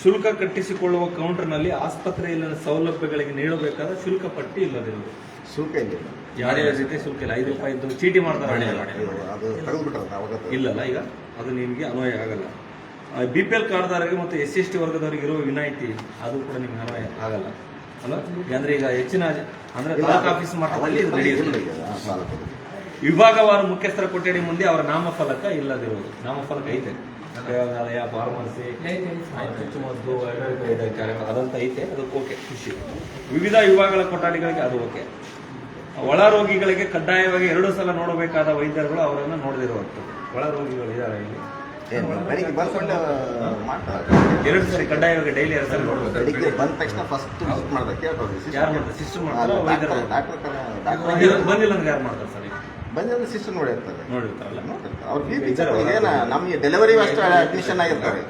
ಶುಲ್ಕ ಕಟ್ಟಿಸಿಕೊಳ್ಳುವ ಕೌಂಟರ್ನಲ್ಲಿ ಆಸ್ಪತ್ರೆಯಲ್ಲಿನ ಸೌಲಭ್ಯಗಳಿಗೆ ನೀಡಬೇಕಾದ ಶುಲ್ಕ ಪಟ್ಟಿ ಇಲ್ಲದಿರುವುದು. ಶುಲ್ಕ ಇಲ್ಲ, ಯಾರೇ ಜೊತೆ ಶುಲ್ಕ ಇಲ್ಲ. 5 ರೂಪಾಯಿದ್ದು ಚೀಟಿ ಮಾಡ್ತಾರೆ ಅದು ತೆಗೆದುಬಿಟ್ರಲ್ಲ ಅವಾಗ. ಇಲ್ಲಲ್ಲ, ಈಗ ಅದು ನಿಮಗೆ ಅನ್ವಯ ಆಗಲ್ಲ. BPL ಕಾರ್ಡ್ದಾರರಿಗೆ ಮತ್ತು SC/ST ವರ್ಗದವರಿಗೆ ಇರುವ ವಿನಾಯಿತಿ ಅದು ಕೂಡ ನಿಮ್ಗೆ ಅನ್ವಯ ಆಗಲ್ಲ ಅಲ್ಲ. ಅಂದ್ರೆ ಈಗ ಹೆಚ್ಚಿನ ಅಂದ್ರೆ ತಾಲೂಕು ಆಫೀಸ್ ಮಟ್ಟದಲ್ಲಿ ಇದು ನಡೆಯುತ್ತೆ. ವಿಭಾಗವಾರು ಮುಖ್ಯಸ್ಥರ ಕೊಠಡಿ ಮುಂದೆ ಅವರ ನಾಮಫಲಕ ಇಲ್ಲದಿರುವುದು. ನಾಮಫಲಕ ಐತೆ, ಪ್ರಯೋಗಾಲಯ, ಫಾರ್ಮಸಿ, ಚುಚ್ಚುಮದ್ದು, ಅದಂತ ಐತೆ, ಅದಕ್ಕೆ ಓಕೆ, ಖುಷಿ. ವಿವಿಧ ವಿಭಾಗಗಳ ಕೊಠಡಿಗಳಿಗೆ ಅದು ಓಕೆ. ಒಳ ರೋಗಿಗಳಿಗೆ ಕಡ್ಡಾಯವಾಗಿ 2 ಸಲ ನೋಡಬೇಕಾದ ವೈದ್ಯರುಗಳು ಅವರನ್ನು ನೋಡದಿರುವಂಥದ್ದು. ಒಳ ರೋಗಿಗಳು ಇದ್ದಾರೆ ಇಲ್ಲಿ, ಬೆಳಿಗ್ಗೆ ಬಂದ್ಕೊಂಡು ಮಾಡ್ತಾರೆ. 2 ಸರಿ ಕಡ್ಡಾಯವಾಗಿ ಡೈಲಿ 2 ಸಲ ನೋಡಬೇಕು. ಬೆಳಿಗ್ಗೆ ಬಂದ ತಕ್ಷಣ ಫಸ್ಟ್ ವಿಸಿಟ್ ಮಾಡ್ತಾರೆ, ಕೇಳ್ತಾರೆ. ಯಾರು ಮಾಡ್ತಾರೆ? ಸಿಸ್ಟರ್ ಮಾಡ್ತಾರೆ, ವೈದ್ಯರು ಬಂದಿಲ್ಲ ಅಂದ್ರೆ ಯಾರು ಮಾಡ್ತಾರೆ ಸರ್? ಬಂದಿರೋ ಸಿಸ್ಟರ್ ನೋಡಿರ್ತಾರೆ, ನೋಡಿರ್ತಾರಲ್ಲ. ಅವ್ರ BP ಚೆಕ್ ಏನ ನಮಗೆ ಡೆಲಿವರಿ ಅಷ್ಟು ಅಡ್ಮಿಷನ್ ಆಗಿರ್ತಾರೆ.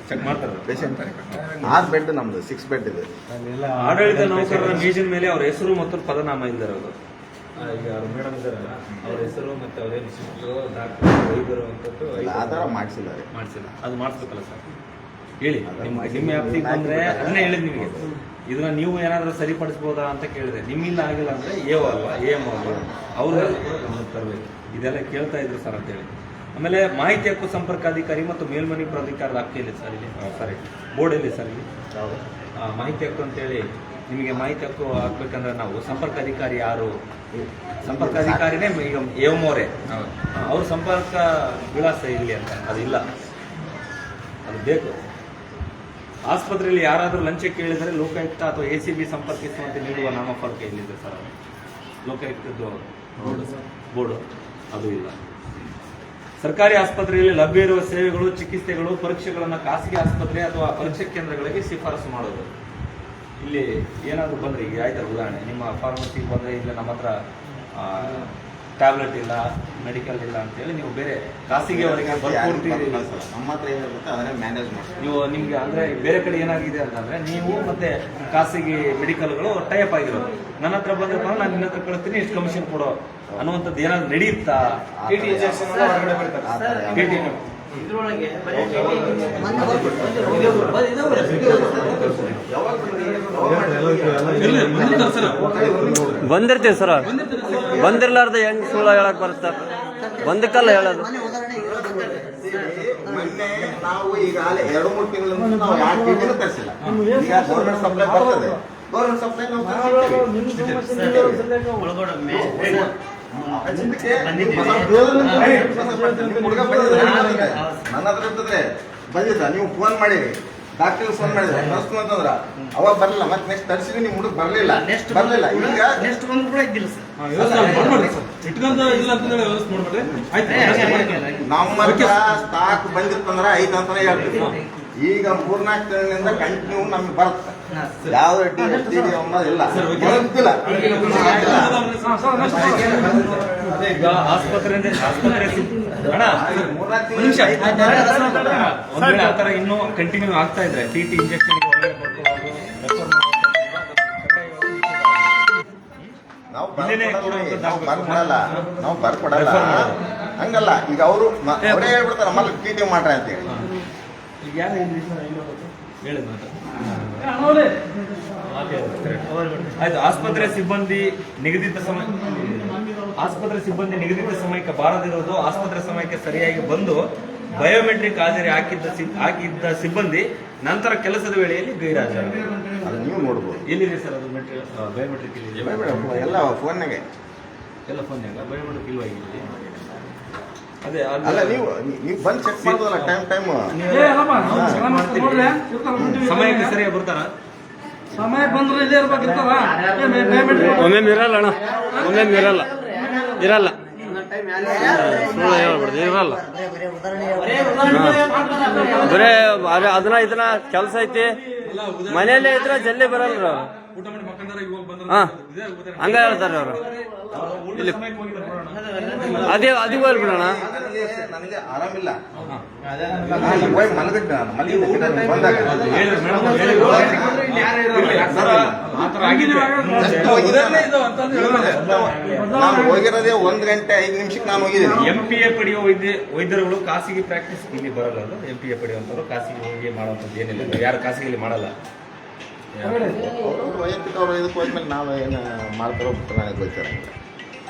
ಚೆಕ್ ಮಾಡ್ತಾರೆ. ಪೇಷಂಟ್ 6 ಬೆಡ್ ನಮ್ದು 6 ಬೆಡ್ ಇದೆ. ಆಡಳಿತ ನೌಕರರ ಮೇಜಿನ ಮೇಲೆ ಅವರ ಹೆಸರು ಮತ್ತು ಪದನಾಮ ಇಲ್ಲದಿರೋದು. ಈಗ ಮೇಡಮ್ ಇದ್ದಾರಲ್ಲ, ಅವ್ರ ಹೆಸರು ಮತ್ತೆ ಅವರೇನು ಸಿಸ್ಟರು, ಡಾಕ್ಟರ್, ವೈದ್ಯರು ಅಂತದ್ದು ಆಧಾರ ಮಾಡಿಸಿಲ್ಲ. ಅದು ಮಾಡಿಸ್ಬೇಕಲ್ಲ ಸರ್. ಹೇಳಿ, ನಿಮ್ಮ ವ್ಯಾಪ್ತಿಗೆ ಬಂದ್ರೆ ಅದನ್ನೇ ಹೇಳಿದ್ ನಿಮಗೆ. ಇದನ್ನ ನೀವು ಏನಾದ್ರೂ ಸರಿಪಡಿಸ್ಬೋದಾ ಅಂತ ಕೇಳಿದೆ. ನಿಮ್ಮಿಂದ ಆಗಿಲ್ಲ ಅಂದ್ರೆ AO ಅಲ್ವಾ, EMO ಅಲ್ವಾ, ಅವ್ರ ತರಬೇಕು. ಇದೆಲ್ಲ ಕೇಳ್ತಾ ಇದ್ರು ಸರ್ ಅಂತೇಳಿ. ಆಮೇಲೆ ಮಾಹಿತಿ ಹಕ್ಕು ಸಂಪರ್ಕಾಧಿಕಾರಿ ಮತ್ತು ಮೇಲ್ಮನೆ ಪ್ರಾಧಿಕಾರದ ಹಕ್ಕಿಲ್ಲ ಸರ್ ಇಲ್ಲಿ. ಸಾರಿ, ಬೋರ್ಡ್ ಇಲ್ಲಿ ಸರ್ ಇಲ್ಲಿ ಮಾಹಿತಿ ಹಕ್ಕು ಅಂತೇಳಿ. ನಿಮಗೆ ಮಾಹಿತಿ ಹಕ್ಕು ಹಾಕ್ಬೇಕಂದ್ರೆ ನಾವು ಸಂಪರ್ಕಾಧಿಕಾರಿ ಯಾರು? ಸಂಪರ್ಕಾಧಿಕಾರಿನೇ ಈಗ EMOರೇ. ಅವ್ರ ಸಂಪರ್ಕ ವಿಳಾಸ ಇಲ್ಲಿ ಅಂತ ಅದಿಲ್ಲ, ಅದು ಬೇಕು. ಆಸ್ಪತ್ರೆಯಲ್ಲಿ ಯಾರಾದರೂ ಲಂಚ ಕೇಳಿದರೆ ಲೋಕಾಯುಕ್ತ ಅಥವಾ ACB ಸಂಪರ್ಕಿಸುವಂತೆ ನೀಡುವ ನಾಮಫಲಕ ಇಲ್ಲಿದೆ ಸರ್. ಅದು ಲೋಕಾಯುಕ್ತದ್ದು ಬೋರ್ಡು ಅದು ಇಲ್ಲ. ಸರ್ಕಾರಿ ಆಸ್ಪತ್ರೆಯಲ್ಲಿ ಲಭ್ಯ ಇರುವ ಸೇವೆಗಳು, ಚಿಕಿತ್ಸೆಗಳು, ಪರೀಕ್ಷೆಗಳನ್ನು ಖಾಸಗಿ ಆಸ್ಪತ್ರೆ ಅಥವಾ ಪರೀಕ್ಷಾ ಕೇಂದ್ರಗಳಿಗೆ ಶಿಫಾರಸು ಮಾಡೋದು. ಇಲ್ಲಿ ಏನಾದರೂ ಬಂದರೆ, ಈಗ ಆಯ್ತಾರೆ ಉದಾಹರಣೆ, ನಿಮ್ಮ ಫಾರ್ಮಸಿಗೆ ಬಂದರೆ ಇಲ್ಲ ನಮ್ಮ ಹತ್ರ ಟ್ಯಾಬ್ಲೆಟ್ ಇಲ್ಲ, ಮೆಡಿಕಲ್ ಇಲ್ಲ ಅಂತೇಳಿ ನೀವು ಬೇರೆ ಖಾಸಗಿ ಅವರಿಗೆ ಬರ್ಕೊಡ್ತೀರಿ. ನಮ್ಮ ಹತ್ರ ಏನಿರುತ್ತೆ ಅದನ್ನೇ ಮ್ಯಾನೇಜ್ ಮಾಡಿ ನೀವು ನಿಮ್ಗೆ ಅಂದ್ರೆ ಬೇರೆ ಕಡೆ ಏನಾಗಿದೆ ಅಂತಂದ್ರೆ ನೀವು ಮತ್ತೆ ಖಾಸಗಿ ಮೆಡಿಕಲ್ಗಳು ಟೈಪ್ ಆಗಿರೋದು. ನನ್ನ ಹತ್ರ ಬಂದ್ರೆ ನಾನು ನಿನ್ನ ಹತ್ರ ಕಳಿಸ್ತೀನಿ, ಇಷ್ಟು ಕಮಿಷನ್ ಕೊಡೋ ಅನ್ನುವಂಥದ್ದು ಏನಾದ್ರು ನಡೆಯುತ್ತಾ? ಇದ್ರೊಳಗೆ ಬಂದಿರ್ತೀವಿ ಸರ್, ಬಂದಿರ್ಲಾರ್ದ ಹೆಂಗ್ ಸುಳ್ಳು ಹೇಳಕ್ ಬರುತ್ತೆ? ಬಂದಕ್ಕಲ್ಲ ಹೇಳೋದು. ಮೊನ್ನೆ ನಾವು ಈಗಾಗಲೇ 2-3 ತಿಂಗಳಿಂದ ನಾವು ಯಾವ ಟಿಟಿನೂ ತರಿಸಿಲ್ಲ. ಈಗ ಗೌರ್ಮೆಂಟ್ ಸಪ್ಲೈ ಬರ್ತದೆ, ಗೌರ್ಮೆಂಟ್ ಸಪ್ಲೈ ನಾವು ನನ್ನ ಹತ್ರ ಇರ್ತದ್ರೆ ಬಂದಿದ್ದ, ನೀವು ಫೋನ್ ಮಾಡಿರಿ, ಡಾಕ್ಟರ್ ಫೋನ್ ಮಾಡಿದ್ರೆ ನರ್ಸ್ ಅಂತಂದ್ರ ಅವಾಗ ಬರಲಿಲ್ಲ. ಮತ್ತೆ ನೆಕ್ಸ್ಟ್ ತರಿಸಿದ್ವಿ, ನಿಮ್ಮ ಹುಡುಗ ಬರಲಿಲ್ಲ. ಈಗ ನೆಕ್ಸ್ಟ್ ಬಂದು ಕೂಡ ಇದ್ದಿಲ್ಲ ಸರ್. ಇಟ್ಕೊಂಡ ಇಲ್ಲ ಅಂತಂದ್ರೆ ವ್ಯವಸ್ಥೆ ಮಾಡ್ಬಿಟ್ರೆ ನಮ್ಮ ಹತ್ರ ಸ್ಟಾಕ್ ಬಂದಿರ್ತಂದ್ರ 5 ಅಂತಾನೆ ಹೇಳ್ತೀವಿ. ಈಗ 3-4 ತಿಂಗಳಿಂದ ಕಂಟಿನ್ಯೂ ನಮ್ಗೆ ಬರುತ್ತೆ. ಯಾವ್ದು TD ಅನ್ನೋದಿಲ್ಲ ಗೊತ್ತಿಲ್ಲ. ಈಗ ಆಸ್ಪತ್ರೆ ಅಣ್ಣ ಒಂದ್ ನಿಮಿಷ. ಒಂದ್ ವೇಳೆ ಆ ಥರ ಇನ್ನೂ ಕಂಟಿನ್ಯೂ ಆಗ್ತಾ ಇದ್ರೆ TT ಇಂಜೆಕ್ಷನ್ ನಾವು ಬರ್ಕೊಡಲ್ಲ ಹಂಗಲ್ಲ. ಈಗ ಅವರು ಅವರೇ ಹೇಳ್ಬಿಡ್ತಾರೆ ನಮ್ಮಲ್ಲಿ TT ಮಾಡ್ರಿ ಅಂತ ಹೇಳಿ. ಈಗ ಯಾರು ಹೇಳಿದ್ ಮಾತು ಆಯ್ತು. ಆಸ್ಪತ್ರೆ ಸಿಬ್ಬಂದಿ ನಿಗದಿತ ಸಮಯಕ್ಕೆ ಬಾರದಿರೋದು, ಆಸ್ಪತ್ರೆ ಸಮಯಕ್ಕೆ ಸರಿಯಾಗಿ ಬಂದು ಬಯೋಮೆಟ್ರಿಕ್ ಹಾಜರಿ ಹಾಕಿದ್ದ ಸಿಬ್ಬಂದಿ ನಂತರ ಕೆಲಸದ ವೇಳೆಯಲ್ಲಿ ಗೈರಾಜರು. ಅದು ನೀವು ನೋಡ್ಬೋದು. ಎಲ್ಲಿದೆ ಸರ್ ಅದು ಬಯೋಮೆಟ್ರಿಕ್? ಎಲ್ಲ ಫೋನ್ನಾಗೆ, ಎಲ್ಲ ಫೋನ್ಯಾಗ ಬಯೋಮೆಟ್ರಿಕ್ ಇಲ್ವಾ ಇಲ್ಲಿ? ಅದೇ ಅಲ್ಲ ನೀವು ಬಂದು ಚೆಕ್ ಮಾಡೋದಲ್ಲ ಟೈಮ್ ಸಮಯಕ್ಕೆ ಸರಿಯಾಗಿ ಬರ್ತಾರ? ಸಮಯ ಬಂದ್ರೆ ಇದೇ ಇರ್ಬೇಕಿರ್ತದ. ಒಮ್ಮೆ ಇರಲ್ಲ ಅಣ್ಣ, ಒಮ್ಮೆ ಇರಲ್ಲ ಇರಲ್ಲ ಸುಳ್ಳು ಹೇಳ್ಬಾರ್ದು, ಇರಲ್ಲ. ಬರೇ ಅದನ್ನ ಇದನ್ನ ಕೆಲಸ ಐತಿ, ಮನೆಯಲ್ಲೇ ಇದ್ರೆ ಜಲ್ದಿ ಬರಲ್ರ. ಊಟ ಮಾಡಿ ಮಕ್ಕಂದಾರ ಇವಾಗ ಬಂದ್ರ ಹಾ ಹಂಗ ಹೇಳ್ತಾರೆ ಅವರು. ಇಲ್ಲಿ ಅದೇ ಬಿಡೋಣ. ನನಗೆ ಆರಾಮಿಲ್ಲ, ಮಲಗಿದ್ದೆ ಬಂದಾಗ ನಾನು ಹೋಗಿರೋದೇ 1 ಗಂಟೆ 5 ನಿಮಿಷಕ್ಕೆ ನಾನು ಹೋಗಿದ್ದೀನಿ. MPA ಪಡೆಯುವ ವೈದ್ಯರುಗಳು ಖಾಸಗಿ ಪ್ರಾಕ್ಟೀಸ್ ಇಲ್ಲಿ ಬರಲ್ಲ. ಅದು MPA ಪಡೆಯುವಂಥವ್ರು ಖಾಸಗಿ ಹೋಗಿ ಮಾಡುವಂಥದ್ದು ಏನಿಲ್ಲ, ಯಾರು ಖಾಸಗಿಯಲ್ಲಿ ಮಾಡಲ್ಲ. ವೈಯಕ್ತಿಕ ಅವರು ಇದಕ್ಕೆ ಹೋದ್ಮೇಲೆ ನಾವು ಏನು ಮಾಡ್ತಾರೋ ನನಗೆ ಗೊತ್ತಿಲ್ಲ.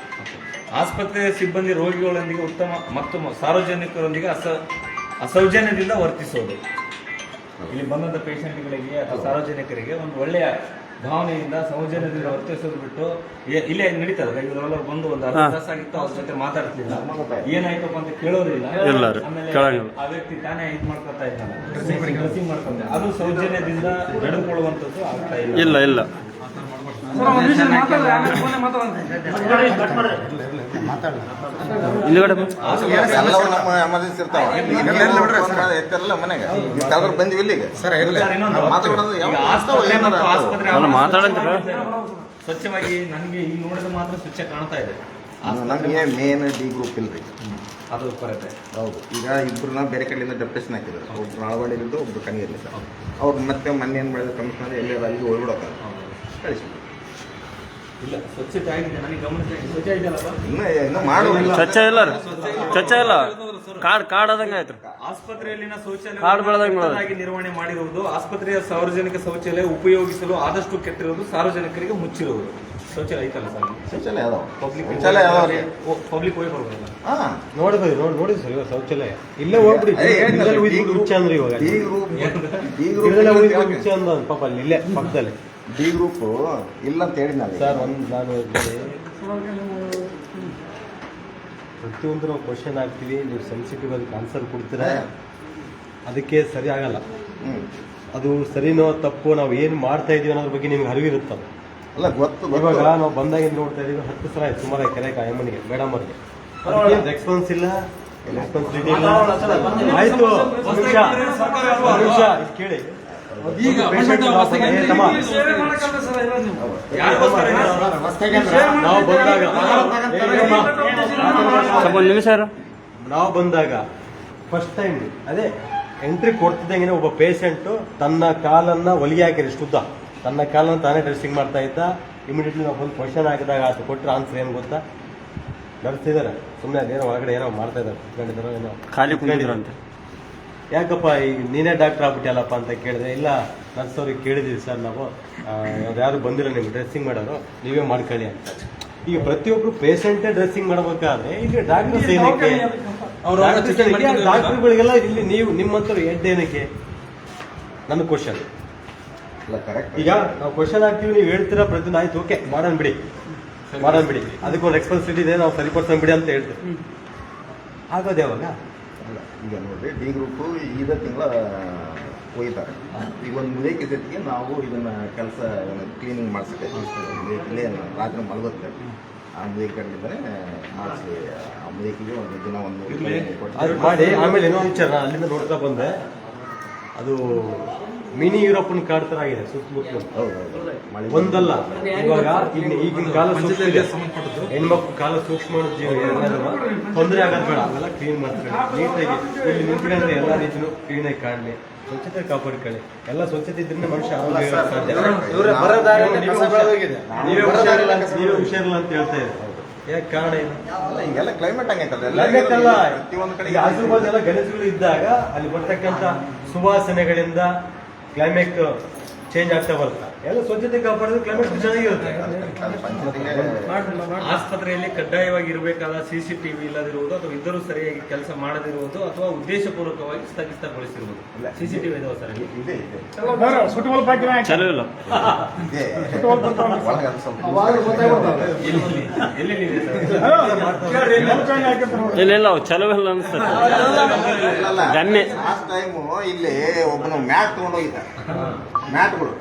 ಆಸ್ಪತ್ರೆ ಸಿಬ್ಬಂದಿ ರೋಗಿಗಳೊಂದಿಗೆ ಉತ್ತಮ ಮತ್ತು ಸಾರ್ವಜನಿಕರೊಂದಿಗೆ ಅಸೌಜನ್ಯದಿಂದ ವರ್ತಿಸೋದು. ಇಲ್ಲಿ ಬಂದಂತ ಪೇಷಂಟ್ಗಳಿಗೆ ಅಥವಾ ಸಾರ್ವಜನಿಕರಿಗೆ ಒಂದು ಒಳ್ಳೆಯ ಭಾವನೆಯಿಂದ ಸೌಜನ್ಯದಿಂದ ವರ್ತಿಸೋದು ಬಿಟ್ಟು ಇಲ್ಲೇ ನಡೀತಲ್ಲ, ಇವರೆಲ್ಲ ಬಂದು ಒಂದು ಅರ್ಧ ತಾಸಾಗಿತ್ತು ಅವ್ರ ಜೊತೆ ಮಾತಾಡ್ತಿಲ್ಲ, ಏನಾಯ್ತಪ್ಪ ಅಂತ ಕೇಳೋದಿಲ್ಲ. ಆಮೇಲೆ ಆ ವ್ಯಕ್ತಿ ತಾನೇ ಇದು ಮಾಡ್ಕೊತಾ ಇದ್ದಾನೆ, ಡ್ರೆಸ್ಸಿಂಗ್ ಮಾಡ್ಕೊಂಡೆ, ಅದು ಸೌಜನ್ಯದಿಂದ ನಡೆದುಕೊಳ್ಳುವಂಥದ್ದು ಆಗ್ತಾ ಇಲ್ಲ. ಇಲ್ಲ ಹಿಂದ್ಗಡೆ ಎಲ್ಲವೂ ನಮ್ಮ ಎಮರ್ಜೆನ್ಸಿ ಇರ್ತಾವ. ಎತ್ತರಲ್ಲ ಮನೆಗೆ ಯಾವ್ದಾದ್ರು ಬಂದಿವಿ ಇಲ್ಲಿಗೆ ಮಾತಾಡೋದು ಮಾತಾಡಂತ ಸ್ವಚ್ಛವಾಗಿ ನನಗೆ ಈಗ ನೋಡಿದ ಮಾತ್ರ ಸ್ವಚ್ಛ ಕಾಣ್ತಾ ಇದೆ. ನಮಗೆ ಮೇನ್ ಡಿ ಗ್ರೂಪ್ ಇಲ್ರಿ, ಅದು ಕೊರತೆ. ಹೌದು. ಈಗ ಇಬ್ಬರನ್ನ ಬೇರೆ ಕಡೆಯಿಂದ ಡೆಪ್ಯುಟೇಷನ್ ಹಾಕಿದ್ರು, ಒಬ್ರು ನಾಳವಾಡಿಲಿದ್ದು ಒಬ್ರು ಕಣಿಯಲ್ಲಿ ಸರ್. ಅವ್ರು ಮತ್ತೆ ಮೊನ್ನೆ ಏನು ಮಾಡಿದ್ರು ಕಮಿಷನರ್ ಎಲ್ಲಿ ಅಲ್ಲಿ ಹೋಗ್ಬಿಡೋಕೆ ಕಳಿಸಿ. ಇಲ್ಲ ಸ್ವಚ್ಛತೆ ಆಗಿದೆ, ನನಗೆ ಗಮನ ಸ್ವಚ್ಛ ಇದೆಯಲ್ಲಪ್ಪ, ಇನ್ನು ಮಾಡೋದಿಲ್ಲ. ಸ್ವಚ್ಛ ಇಲ್ಲ ಕಾಡ್ ಆದಂಗೆ ಆಯ್ತು. ಆಸ್ಪತ್ರೆಯಲ್ಲಿನ ಶೌಚಾಲಯ ನಿರ್ವಹಣೆ ಮಾಡಿರುವುದು, ಆಸ್ಪತ್ರೆಯ ಸಾರ್ವಜನಿಕ ಶೌಚಾಲಯ ಉಪಯೋಗಿಸಲು ಆದಷ್ಟು ಕೆಟ್ಟಿರುವುದು, ಸಾರ್ವಜನಿಕರಿಗೆ ಮುಚ್ಚಿರುವುದು. ಶೌಚಾಲಯ ಐತಲ್ಲ ಸರ್, ಶೌಚಾಲಯ ಅದಾವ, ಪಬ್ಲಿಕ್ ಹೋಗಿ ಬರ್ಬೋದಲ್ಲ. ನೋಡಿ ಸರ್ ಇವಾಗ ಶೌಚಾಲಯ ಇಲ್ಲೇ ಹೋಗ್ಬಿಡಿ ಹುಚ್ಚ ಅಂದ್ರೆ ಇವಾಗ ಹುಚ್ಚ ಅಂದ ಪಾಪ ಅಲ್ಲಿ ಇಲ್ಲೇ ಪಕ್ಕದಲ್ಲಿ ಡಿ ಗ್ರೂಪ್ ಇಲ್ಲ ಅಂತ ಹೇಳಿ ಸರ್. ನಾನು ಪ್ರತಿಯೊಂದು ನಾವು ಕ್ವಶನ್ ಹಾಕ್ತೀವಿ, ನೀವು ಸೆನ್ಸಿಟಿವ್ ಅದಕ್ಕೆ ಆನ್ಸರ್ ಕೊಡ್ತೀರಾ, ಅದಕ್ಕೆ ಸರಿ ಆಗಲ್ಲ. ಅದು ಸರಿನೋ ತಪ್ಪು, ನಾವು ಏನು ಮಾಡ್ತಾ ಇದೀವಿ ಅನ್ನೋದ್ರ ಬಗ್ಗೆ ನಿಮ್ಗೆ ಅರಿವಿರುತ್ತಲ್ಲ. ಅಲ್ಲ ಗೊತ್ತು. ಇವಾಗ ನಾವು ಬಂದಾಗಿಂದ ನೋಡ್ತಾ ಇದೀವಿ 10 ಸಲ ಆಯ್ತು ಸುಮಾರು ಕೆರೆ ಕಾಯಮ್ಮನಿಗೆ ಮೇಡಮ್ ಅವ್ರಿಗೆ ರೆಸ್ಪಾನ್ಸ್ ಇಲ್ಲ, ರೆಸ್ಪಾನ್ಸಿಬಿಲಿಟಿ ಇಲ್ಲ. ಆಯ್ತು ನಿಮಿಷ ಕೇಳಿ. ಈಗ ನಾವು ಬಂದಾಗ ಫಸ್ಟ್ ಟೈಮ್ ಅದೇ ಎಂಟ್ರಿ ಕೊಡ್ತಿದ್ದಂಗೆ ಒಬ್ಬ ಪೇಷಂಟು ತನ್ನ ಕಾಲನ್ನ ಹೊಲಿಗೆ ಹಾಕಿರಿ ಇಷ್ಟುದ್ದ, ತನ್ನ ಕಾಲನ್ನು ತಾನೇ ಡ್ರೆಸ್ಸಿಂಗ್ ಮಾಡ್ತಾ ಇದ್ದ. ಇಮಿಡಿಯೇಟ್ಲಿ ನಾವು ಬಂದು ಕ್ವಶನ್ ಹಾಕಿದಾಗ ಅದು ಕೊಟ್ಟರೆ ಆನ್ಸರ್ ಏನು ಗೊತ್ತಾ, ನಡೆಸ್ತಿದ್ದಾರೆ ಸುಮ್ಮನೆ ಅದೇನೋ ಒಳಗಡೆ ಏನೋ ಮಾಡ್ತಾ ಇದ್ದಾರೆ, ಕುತ್ಕೊಂಡಿದ್ದಾರೋ ಏನೋ ಖಾಲಿ ಕುಂತಿದ್ರಂತೆ. ಯಾಕಪ್ಪ ಈಗ ನೀನೇ ಡಾಕ್ಟರ್ ಆಗ್ಬಿಟ್ಟಲ್ಲಪ್ಪ ಅಂತ ಕೇಳಿದ್ರೆ, ಇಲ್ಲ ನರ್ಸವ್ರಿಗೆ ಕೇಳಿದ್ದೀವಿ ಸರ್ ನಾವು, ಯಾರು ಬಂದಿಲ್ಲ ನಿಮ್ಗೆ ಡ್ರೆಸ್ಸಿಂಗ್ ಮಾಡೋರು, ನೀವೇ ಮಾಡ್ಕೊಳ್ಳಿ ಅಂತ. ಈಗ ಪ್ರತಿಯೊಬ್ರು ಪೇಷಂಟೇ ಡ್ರೆಸ್ಸಿಂಗ್ ಮಾಡಬೇಕಾದ್ರೆ ಈಗ ಡಾಕ್ಟರ್ಸ್ ಏನಕ್ಕೆ, ಡಾಕ್ಟರ್ಗಳಿಗೆಲ್ಲ ಇಲ್ಲಿ ನೀವು ನಿಮ್ಮಂತವ್ರು ಹೆಡ್ ಏನಕ್ಕೆ ನನ್ನ ಕ್ವಶನ್. ಈಗ ನಾವು ಕ್ವಶನ್ ಹಾಕ್ತೀವಿ, ನೀವು ಹೇಳ್ತೀರಾ ಪ್ರತಿ ಆಯ್ತು ಓಕೆ ಮಾಡೋಣ ಬಿಡಿ ಅದಕ್ಕೊಂದು ರೆಸ್ಪಾನ್ಸಿಬಿಲಿಟಿ ಇದೆ, ನಾವು ಸರಿಪಡಿಸೋಣ ಬಿಡಿ ಅಂತ ಹೇಳ್ತೀವಿ. ಆಗೋದು ಯಾವಾಗ? ಈಗ ನೋಡ್ರಿ ಡಿ ಗ್ರೂಪ್ ಇದೇ ತಿಂಗಳ ಹೋಗಿದ್ದಾರೆ. ಈಗ ಒಂದು ಮುದೇಕಿ ಜೊತೆಗೆ ನಾವು ಇದನ್ನ ಕೆಲಸ ಕ್ಲೀನಿಂಗ್ ಮಾಡಿಸ್ಬೇಕು. ಇಲ್ಲೇ ರಾತ್ರಿ ಮಲಗುತ್ತೆ ಆ ಮುದೇಕಿ ಕಡೆಯಿಂದಲೇ ಮಾಡಿಸಿ ಆ ಮುದೇಕಿಗೆ ಒಂದು ದಿನ ಒಂದು ಮಾಡಿ. ಆಮೇಲೆ ಏನೋ ವಿಚಾರ ಅಲ್ಲಿಂದ ನೋಡ್ತಾ ಬಂದೆ, ಅದು ಮಿನಿ ಯುರೋಪನ್ ಕಾಡ್ ತರ ಆಗಿದೆ ಸುತ್ತಮುತ್ತಲು. ಒಂದಲ್ಲ, ಇವಾಗ ಈಗಿನ ಕಾಲ ಹೆಣ್ಮಕ್ಳು ಕಾಲ ಸೂಕ್ಷ್ಮ ಜೀವ ತೊಂದರೆ ಆಗೋದು ಬೇಡ, ಅವೆಲ್ಲ ಕ್ಲೀನ್ ಮಾಡ್ತಾರೆ ನೀಟಾಗಿ. ಇಲ್ಲಿ ನಿಂತ್ಕೊಂಡ್ರೆ ಎಲ್ಲ ರೀತಿಯೂ ಕ್ಲೀನಾಗಿ ಕಾಡಲಿ, ಸ್ವಚ್ಛತೆ ಕಾಪಾಡ್ಕೊಳ್ಳಿ. ಎಲ್ಲ ಸ್ವಚ್ಛತೆ ಇದ್ರೆ ಮನುಷ್ಯ ಆರೋಗ್ಯ ಸಾಧ್ಯ. ನೀವೇ ಹುಷಾರಿಲ್ಲ ಅಂತ ಹೇಳ್ತಾ ಇದ್ದಾರೆ. ಯಾಕೆ ಕಾರಣ ಏನು? ಈಗೆಲ್ಲ ಕ್ಲೈಮೇಟ್ ಹಂಗೈತಲ್ಲ, ಪ್ರತಿಯೊಂದು ಕಡೆ ಆಜು ಬಾಜು ಎಲ್ಲ ಗಲೀಜುಗಳು ಇದ್ದಾಗ ಅಲ್ಲಿ ಬರ್ತಕ್ಕಂಥ ಸುವಾಸನೆಗಳಿಂದ ಕ್ಲೈಮೇಟ್ ಚೇಂಜ್ ಆಗ್ತಾ ಬರ್ತಾ ಎಲ್ಲ ಸ್ವಚ್ಛತೆ ಕಾಪಾಡಿದ್ರೆ ಕ್ಲೈಮೇಟ್ ಚೆನ್ನಾಗಿರುತ್ತೆ. ಆಸ್ಪತ್ರೆಯಲ್ಲಿ ಕಡ್ಡಾಯವಾಗಿ ಇರಬೇಕಾದ CCTV ಇಲ್ಲದಿರುವುದು ಅಥವಾ ಇದ್ದರೂ ಸರಿಯಾಗಿ ಕೆಲಸ ಮಾಡದಿರುವುದು ಅಥವಾ ಉದ್ದೇಶಪೂರ್ವಕವಾಗಿ ಸ್ಥಗಿತಗೊಳಿಸಿರುವುದು. CCTV ಇದಾವೆ ಸರ್? ಇದೆ ಇದೆ ಚಲೋ ಇಲ್ಲ. ಇದೆ ಒಳಗೆ ಅದು ಸ್ವಲ್ಪ ಎಲ್ಲಿ ಇಲ್ಲ ಅವು ಚಲೋ ಇಲ್ಲ ಅನ್ಸ್ತದೆ. ಗನ್ನೆ ಲಾಸ್ಟ್ ಟೈಮು ಇಲ್ಲಿ ಒಬ್ಬನು ಮ್ಯಾಟ್ ತಗೊಂಡೋಗಿದ್ದ. ಮ್ಯಾಟ್ಗಳು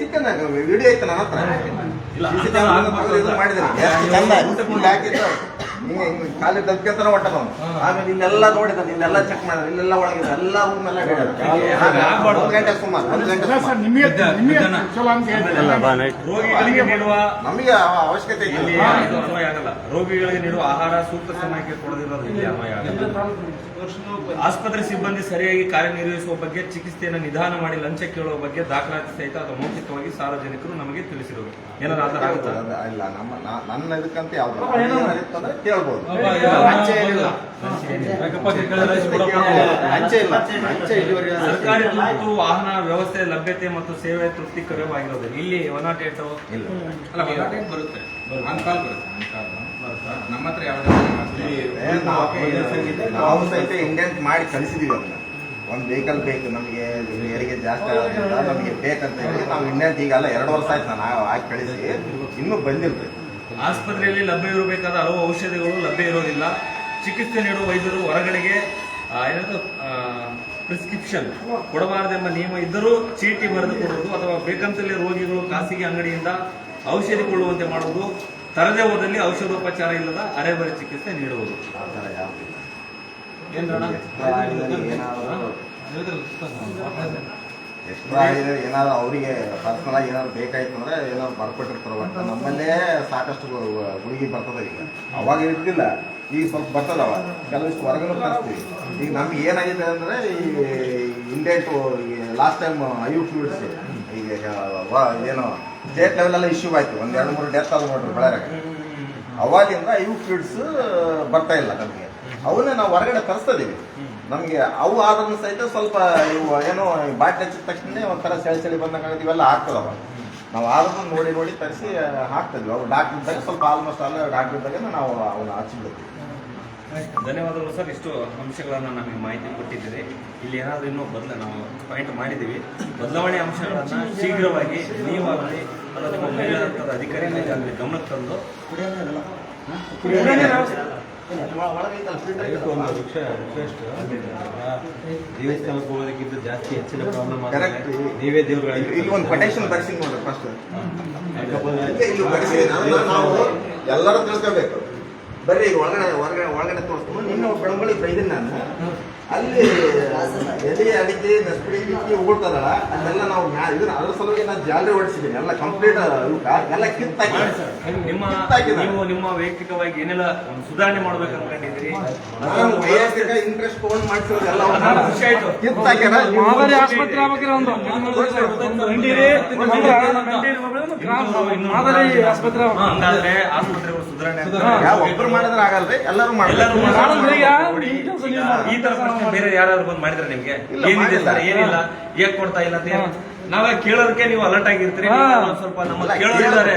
ಸಿಕ್ಕಂದ ವಿಡಿಯೋ ಐತೆ ನನ್ನ ಹತ್ರ. ಮಾಡಿದ್ರೆ ಹಾಕಿದ್ರು ಖಾಲಿ ದಬ್ಕೆಂತಾನೆ ಹೊಟ್ಟದ. ಆಮೇಲೆ ಇಲ್ಲೆಲ್ಲ ನೋಡಿದಾನೆ, ಇಲ್ಲೆಲ್ಲ ಚೆಕ್ ಮಾಡಿದ್ರೆ ಇಲ್ಲೆಲ್ಲ ಒಳಗಿದೆ, ಎಲ್ಲ ರೂಮೆಲ್ಲ 1 ಗಂಟೆ ಸುಮಾರು 1 ಗಂಟೆ ರೋಗಿಗಳಿಗೆ ನೀಡುವ ನಮಗೆ ಅವಶ್ಯಕತೆ ಇಲ್ಲಿ ಅನ್ವಯ ಆಗಲ್ಲ. ರೋಗಿಗಳಿಗೆ ನೀಡುವ ಆಹಾರ ಸೂಕ್ತ ಸಮಯಕ್ಕೆ ಕೊಡದಿರೋದು ಇಲ್ಲಿ ಅನ್ವಯ ಆಗಲ್ಲ. ಆಸ್ಪತ್ರೆ ಸಿಬ್ಬಂದಿ ಸರಿಯಾಗಿ ಕಾರ್ಯನಿರ್ವಹಿಸುವ ಬಗ್ಗೆ, ಚಿಕಿತ್ಸೆಯನ್ನು ನಿಧಾನ ಮಾಡಿ ಲಂಚ ಕೇಳುವ ಬಗ್ಗೆ ದಾಖಲಾತಿ ಸಹಿತ ಅಥವಾ ಮೌಖಿಕವಾಗಿ ಸಾರ್ವಜನಿಕರು ನಮಗೆ ತಿಳಿಸಿರುವುದು. ಏನಾದ್ರು ಆತರ ಆಗುತ್ತಾ? ಇಲ್ಲ, ನನ್ನ ಇದಕ್ಕಂತ ಯಾವ್ದು ಕೇಳ್ಬೋದು. ಸರ್ಕಾರಿ ತುರ್ತು ವಾಹನ ವ್ಯವಸ್ಥೆ ಲಭ್ಯತೆ ಮತ್ತು ಸೇವೆ ತೃಪ್ತಿಕರವಾಗಿರೋದು. ಇಲ್ಲಿ 108 ಇಲ್ಲ, ಅಲ್ಲ 108 ಬರುತ್ತೆ, ಆನ್ ಕಾಲ್ ಬರುತ್ತೆ. ನಮ್ಮ ಹತ್ರ ಯಾವ್ದು ನಾವು ಸಹಿತ ಇಂಡೆಂಟ್ ಮಾಡಿ ಕಳಿಸಿದೀವಿ. ಅದನ್ನ ಒಂದು ವೆಹಿಕಲ್ ಬೇಕು ನಮಗೆ, ಹೆರಿಗೆ ಜಾಸ್ತಿ ಆಗೋದ್ರಿಂದ ನಮಗೆ ಬೇಕಂತ ಹೇಳಿ ನಾವು ಇಂಡೆಂಟ್ ಈಗಲ್ಲ 2 ವರ್ಷ ಆಯ್ತು ನಾನು ಹಾಕಿ ಕಳಿಸಿ, ಇನ್ನೂ ಬಂದಿರ್ತದೆ. ಆಸ್ಪತ್ರೆಯಲ್ಲಿ ಲಭ್ಯ ಇರಬೇಕಾದ ಹಲವು ಔಷಧಿಗಳು ಲಭ್ಯ ಇರೋದಿಲ್ಲ. ಚಿಕಿತ್ಸೆ ನೀಡುವ ವೈದ್ಯರು ಹೊರಗಡೆಗೆ ಪ್ರಿಸ್ಕ್ರಿಪ್ಷನ್ ಕೊಡಬಾರದೆಂಬ ನಿಯಮ ಇದ್ದರೂ ಚೀಟಿ ಬರೆದು ಕೊಡುವುದು ಅಥವಾ ಬೇಕಂತಲೇ ರೋಗಿಗಳು ಖಾಸಗಿ ಅಂಗಡಿಯಿಂದ ಔಷಧಿ ಕೊಳ್ಳುವಂತೆ ಮಾಡುವುದು, ತರದೇ ಹೋದಲ್ಲಿ ಔಷಧೋಪಚಾರ ಇಲ್ಲದ ಅರೆಬರೆ ಚಿಕಿತ್ಸೆ ನೀಡುವುದು. ಆ ಥರ ಯಾವುದು ಎಕ್ಸ್ಟ್ರಾ ಏನಾದ್ರು ಅವರಿಗೆ ಪರ್ಸನಲ್ ಆಗಿ ಏನಾದ್ರು ಬೇಕಾಯ್ತು ಅಂದ್ರೆ ಏನಾದ್ರು ಬರ್ಕೊಟ್ಟಿರ್ತಾರ. ಒಟ್ಟು ನಮ್ಮಲ್ಲೇ ಸಾಕಷ್ಟು ಗುಳಿಗೆ ಬರ್ತದ. ಈಗ ಅವಾಗ ಇರ್ತಿಲ್ಲ, ಈಗ ಸ್ವಲ್ಪ ಬರ್ತದವ. ಕೆಲವಿಷ್ಟು ಹೊರಗಡೆ ತರಿಸ್ತೀವಿ. ಈಗ ನಮ್ಗೆ ಏನಾಗಿದೆ ಅಂದ್ರೆ ಈ ಇಂಡೆಂಟು ಲಾಸ್ಟ್ ಟೈಮ್ ಐಯು ಫ್ಲೂಯಿಡ್ಸ್ ಈಗ ಏನೋ ಸ್ಟೇಟ್ ಲೆವೆಲೆಲ್ಲ ಇಶ್ಯೂ ಆಯ್ತು. 1-2-3 ಡೆತ್ ಆದ ನೋಡ್ರಿ ಬೆಳರಾಗ. ಅವಾಗಿಂದ ಐಯು ಫ್ಲೂಯಿಡ್ಸ್ ಬರ್ತಾ ಇಲ್ಲ ನಮಗೆ. ಅವನ್ನೇ ನಾವು ಹೊರಗಡೆ ತರಿಸ್ತಿದ್ದೀವಿ. ನಮಗೆ ಅವು ಆದ್ರೂ ಸಹಿತ ಸ್ವಲ್ಪ ಇವು ಏನೋ ಬಾಟ್ಲಿ ಹಚ್ಚಿದ ತಕ್ಷಣ ಒಂಥರ ಚಳಿ ಬಂದಂಗೆ ಇವೆಲ್ಲ ಆಗ್ತದವ. ನಾವು ಆದ್ರೂ ನೋಡಿ ತರಿಸಿ ಹಾಕ್ತಿದ್ವಿ. ಅವು ಡಾಕ್ಟರ್ ಇದ್ದಾಗ ಸ್ವಲ್ಪ ಆಲ್ಮೋಸ್ಟ್ ಅಲ್ಲ ಡಾಕ್ಟರ್ ಇದ್ದಾಗ ನಾವು ಅವನ್ನ ಹಚ್ಚಿಬಿಡ್ತೀವಿ. ಧನ್ಯವಾದಗಳು ಸರ್, ಇಷ್ಟು ಅಂಶಗಳನ್ನು ನಮಗೆ ಮಾಹಿತಿ ಕೊಟ್ಟಿದ್ದೀರಿ. ಇಲ್ಲಿ ಏನಾದರೂ ಇನ್ನೂ ನಾವು ಪಾಯಿಂಟ್ ಮಾಡಿದ್ದೀವಿ. ಬದಲಾವಣೆ ಅಂಶಗಳನ್ನು ಶೀಘ್ರವಾಗಿ ನೀವಾಗಲಿ ಅಥವಾ ನಿಮ್ಮ ಮೇಲಾದಂಥ ಅಧಿಕಾರಿಗಳಿಗೆ ಅಲ್ಲಿ ಗಮನಕ್ಕೆ ತಂದು ದೇವಸ್ಥಾನಕ್ಕೆ ಹೋಗೋದಕ್ಕಿಂತ ಜಾಸ್ತಿ ಹೆಚ್ಚಿನ ಪ್ರಾಬ್ಲಮ್ ಕರೆಕ್ಟ್. ನೀವೇ ದೇವ್ರು ಇಲ್ಲಿ ಒಂದು ಕೊಟೇಶನ್ ಬರ್ಸಿಂಗ್ ನೋಡ್ರಿ ಫಸ್ಟ್. ನಾವು ಎಲ್ಲರೂ ತಿಳ್ಕೋಬೇಕು. ಬರ್ರಿ ಈಗ ಒಳಗಡೆ ತೋರಿಸ್ಕೊಂಡು ನಿನ್ನ ಬೆಳವಣಿಗೆ ಬೈದಿನಿ ನಾನು. ಅಲ್ಲಿ ಎಲೆ ಅಡಿಕೆ ನಸ್ಪಡಿ ಗಿಕ್ಕಿ ಉಗುಳ್ತದಲ್ಲ, ಅಲ್ಲೆಲ್ಲ ನಾವು ಇದನ್ನ ಅದ್ರ ಸಲುವಾಗಿ ನಾನು ಜಾಲರಿ ಹೊಡಿಸಿದ್ದೀನಿ. ಎಲ್ಲ ಕಂಪ್ಲೀಟ್ ಎಲ್ಲ ಕಿತ್ತಾಕಿ ನಿಮ್ಮ ವೈಯಕ್ತಿಕವಾಗಿ ಏನೆಲ್ಲ ಒಂದು ಸುಧಾರಣೆ ಮಾಡ್ಬೇಕು ಅನ್ಕೊಂಡಿದ್ದೀರಿ? ನಾನು ವೈಯಕ್ತಿಕ ಇಂಟ್ರೆಸ್ಟ್ ತಗೊಂಡು ಮಾಡ್ತಿರೋದೆಲ್ಲ ಖುಷಿ ಆಯ್ತು. ಕಿತ್ತಾಕ್ಯಾರ. ಆಸ್ಪತ್ರೆ ಹಂಗಾದ್ರೆ ಆಸ್ಪತ್ರೆಗಳು ಸುಧಾರಣೆ ಯಾವ ಒಬ್ರು ಮಾಡಿದ್ರೆ ಆಗಲ್ರಿ, ಎಲ್ಲರೂ ಮಾಡ್ತಾರೆ. ಈ ತರ ಪ್ರಶ್ನೆ ಬೇರೆ ಯಾರಾದ್ರೂ ಬಂದು ಮಾಡಿದ್ರೆ ನಿಮ್ಗೆ ಏನಿದೆ ಸರ್, ಏನಿಲ್ಲ, ಹೇಗ್ ಕೊಡ್ತಾ ಇಲ್ಲ ಅಂತ ನಾವೇ ಕೇಳೋದಕ್ಕೆ ನೀವು ಅಲರ್ಟ್ ಆಗಿರ್ತೀರಿ. ಸ್ವಲ್ಪ ನಮ್ಮ ಕೇಳೋದಿದ್ದಾರೆ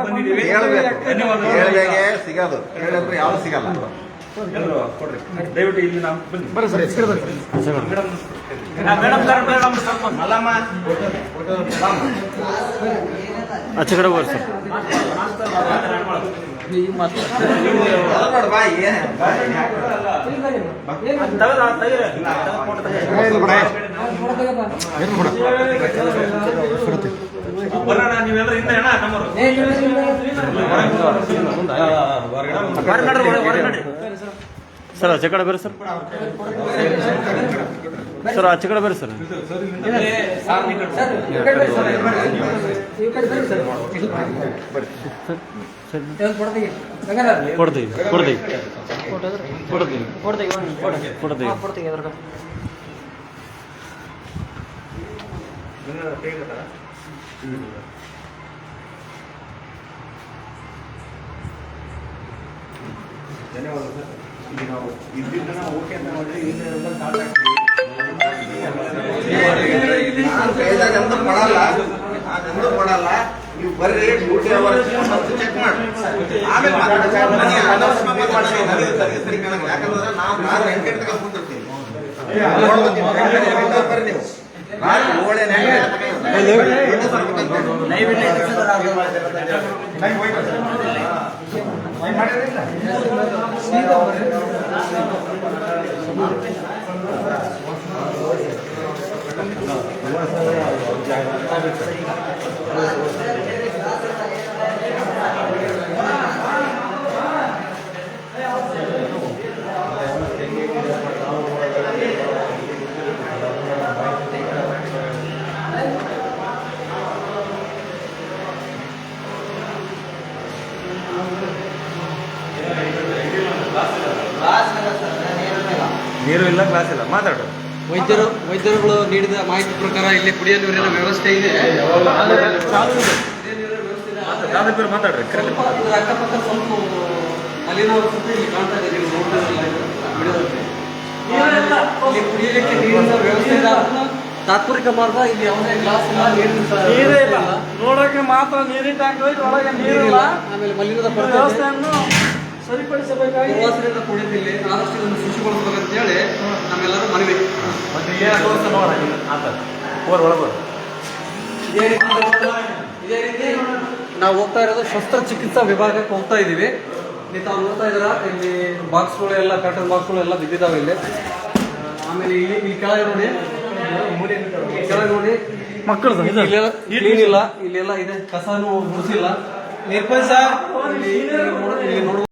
ಬಂದಿದ್ದೀವಿ. ಹೇಳ್ಬೇಕೆ ಸಿಗೋದು, ಹೇಳಿದ್ರೆ ಯಾವ್ದು ಸಿಗಲ್ಲ. ಎಲ್ಲರೂ ಕೊಡ್ರಿ ದಯವಿಟ್ಟು. ಇಲ್ಲಿ ನಾವು ಮಲ್ಲಮ್ಮ ಆಚೆ ಕಡೆ ಹೋಗ್ರಿ ಸರ್. ನೋಡ್ ಬಾ ಬರೋಣ. ನೀವೆಲ್ಲರೂ ಹಿಂದೆ ಅಣ್ಣ ನಮ್ಮರು ಸರ್ ಆಚೆ ಕಡೆ ಬರ್ರಿ ಸರ್. ಸರ್ ಆಚೆ ಕಡೆ ಬರ್ರಿ ಸರ್. ಕೊಡ್ತೀವಿ ಧನ್ಯವಾದ ಸರ್. ಈಗ ನಾವು ಇದ್ದಿದ್ದನ್ನ ಓಕೆ ಅಂತ ಮಾಡಿದ್ರೆ ಇನ್ನೆಲ್ಲ ಕಾಂಟ್ಯಾಕ್ಟ್ ಮಾಡಲ್ಲ. ನೀವು ಬರ್ರಿ ಡ್ಯೂಟಿ ಅವರ್ಸ್ ಚೆಕ್ ಮಾಡಿ ಆಮೇಲೆ ಯಾಕಂದ್ರೆ ನಾವು ರಾತ್ರಿ 8 ಗಂಟೆಗೆ ಕೂತಿರ್ತೀವಿ. ಬರ್ರಿ ನೀವು ನೀರು ಇಲ್ಲ, ಕ್ಲಾಸ್ ಇಲ್ಲ. ಮಾತಾಡು. ವೈದ್ಯರುಗಳು ನೀಡಿದ ಮಾಹಿತಿ ಪ್ರಕಾರ ಇಲ್ಲಿ ಕುಡಿಯುವ ನೀರಿನ ವ್ಯವಸ್ಥೆ ಇದೆ. ಮಾತಾಡ್ರಿ. ಅಕ್ಕಪಕ್ಕ ಸ್ವಲ್ಪ ಮಲಿನಾವಸ್ಥೆ ಇಲ್ಲಿ ಕಾಣ್ತಾ ಇದೆ. ನೀವು ನೋಡಿದ್ರೆ ಇಲ್ಲಿ ಕುಡಿಯಲಿಕ್ಕೆ ನೀರಿನ ವ್ಯವಸ್ಥೆ ಇಲ್ಲ. ತಾತ್ಪರ್ಯ ಮಾರ್ಗ ಇಲ್ಲಿ ಯಾವುದೇ ಗ್ಲಾಸ್ ಇಲ್ಲ, ನೀರೇ ಇಲ್ಲ. ನೋಡೋಕೆ ಮಾತ್ರ ನೀರಿನ ಟ್ಯಾಂಕ್ ಒಳಗೆ ನೀರಿಲ್ಲ. ಆಮೇಲೆ ಮಲಿನದ ವ್ಯವಸ್ಥೆಯನ್ನು ಸರಿಪಡಿಸಬೇಕಾಗಿ ಪ್ರವಾಸದಿಂದ ಕುಡಿದಿಲ್ಲಿ ಆದಷ್ಟು ಇದನ್ನು ಶುಚಿಗೊಳಿಸಬೇಕಂತ ಹೇಳಿ ನಮ್ಮೆಲ್ಲರೂ ಮನವಿ. ಇದೇ ರೀತಿ ನಾವು ಹೋಗ್ತಾ ಇರೋದು ಶಸ್ತ್ರಚಿಕಿತ್ಸಾ ವಿಭಾಗಕ್ಕೆ ಹೋಗ್ತಾ ಇದ್ದೀವಿ. ಇಲ್ಲಿ ತಾವು ನೋಡ್ತಾ ಇದ್ದೀರಾ, ಇಲ್ಲಿ ಬಾಕ್ಸ್ಗಳು ಎಲ್ಲ ಕರ್ಟನ್ ಬಾಕ್ಸ್ಗಳು ಎಲ್ಲ ಬಿದ್ದಿದ್ದಾವೆ ಇಲ್ಲಿ. ಆಮೇಲೆ ಇಲ್ಲಿ ಕೆಳಗೆ ನೋಡಿ, ಮಕ್ಕಳು ಕ್ಲೀನ್ ಇಲ್ಲ, ಇಲ್ಲೆಲ್ಲ ಇದೆ, ಕಸನೂ ಗುಡಿಸಿಲ್ಲ. ಇಲ್ಲಿ ನೋಡುವ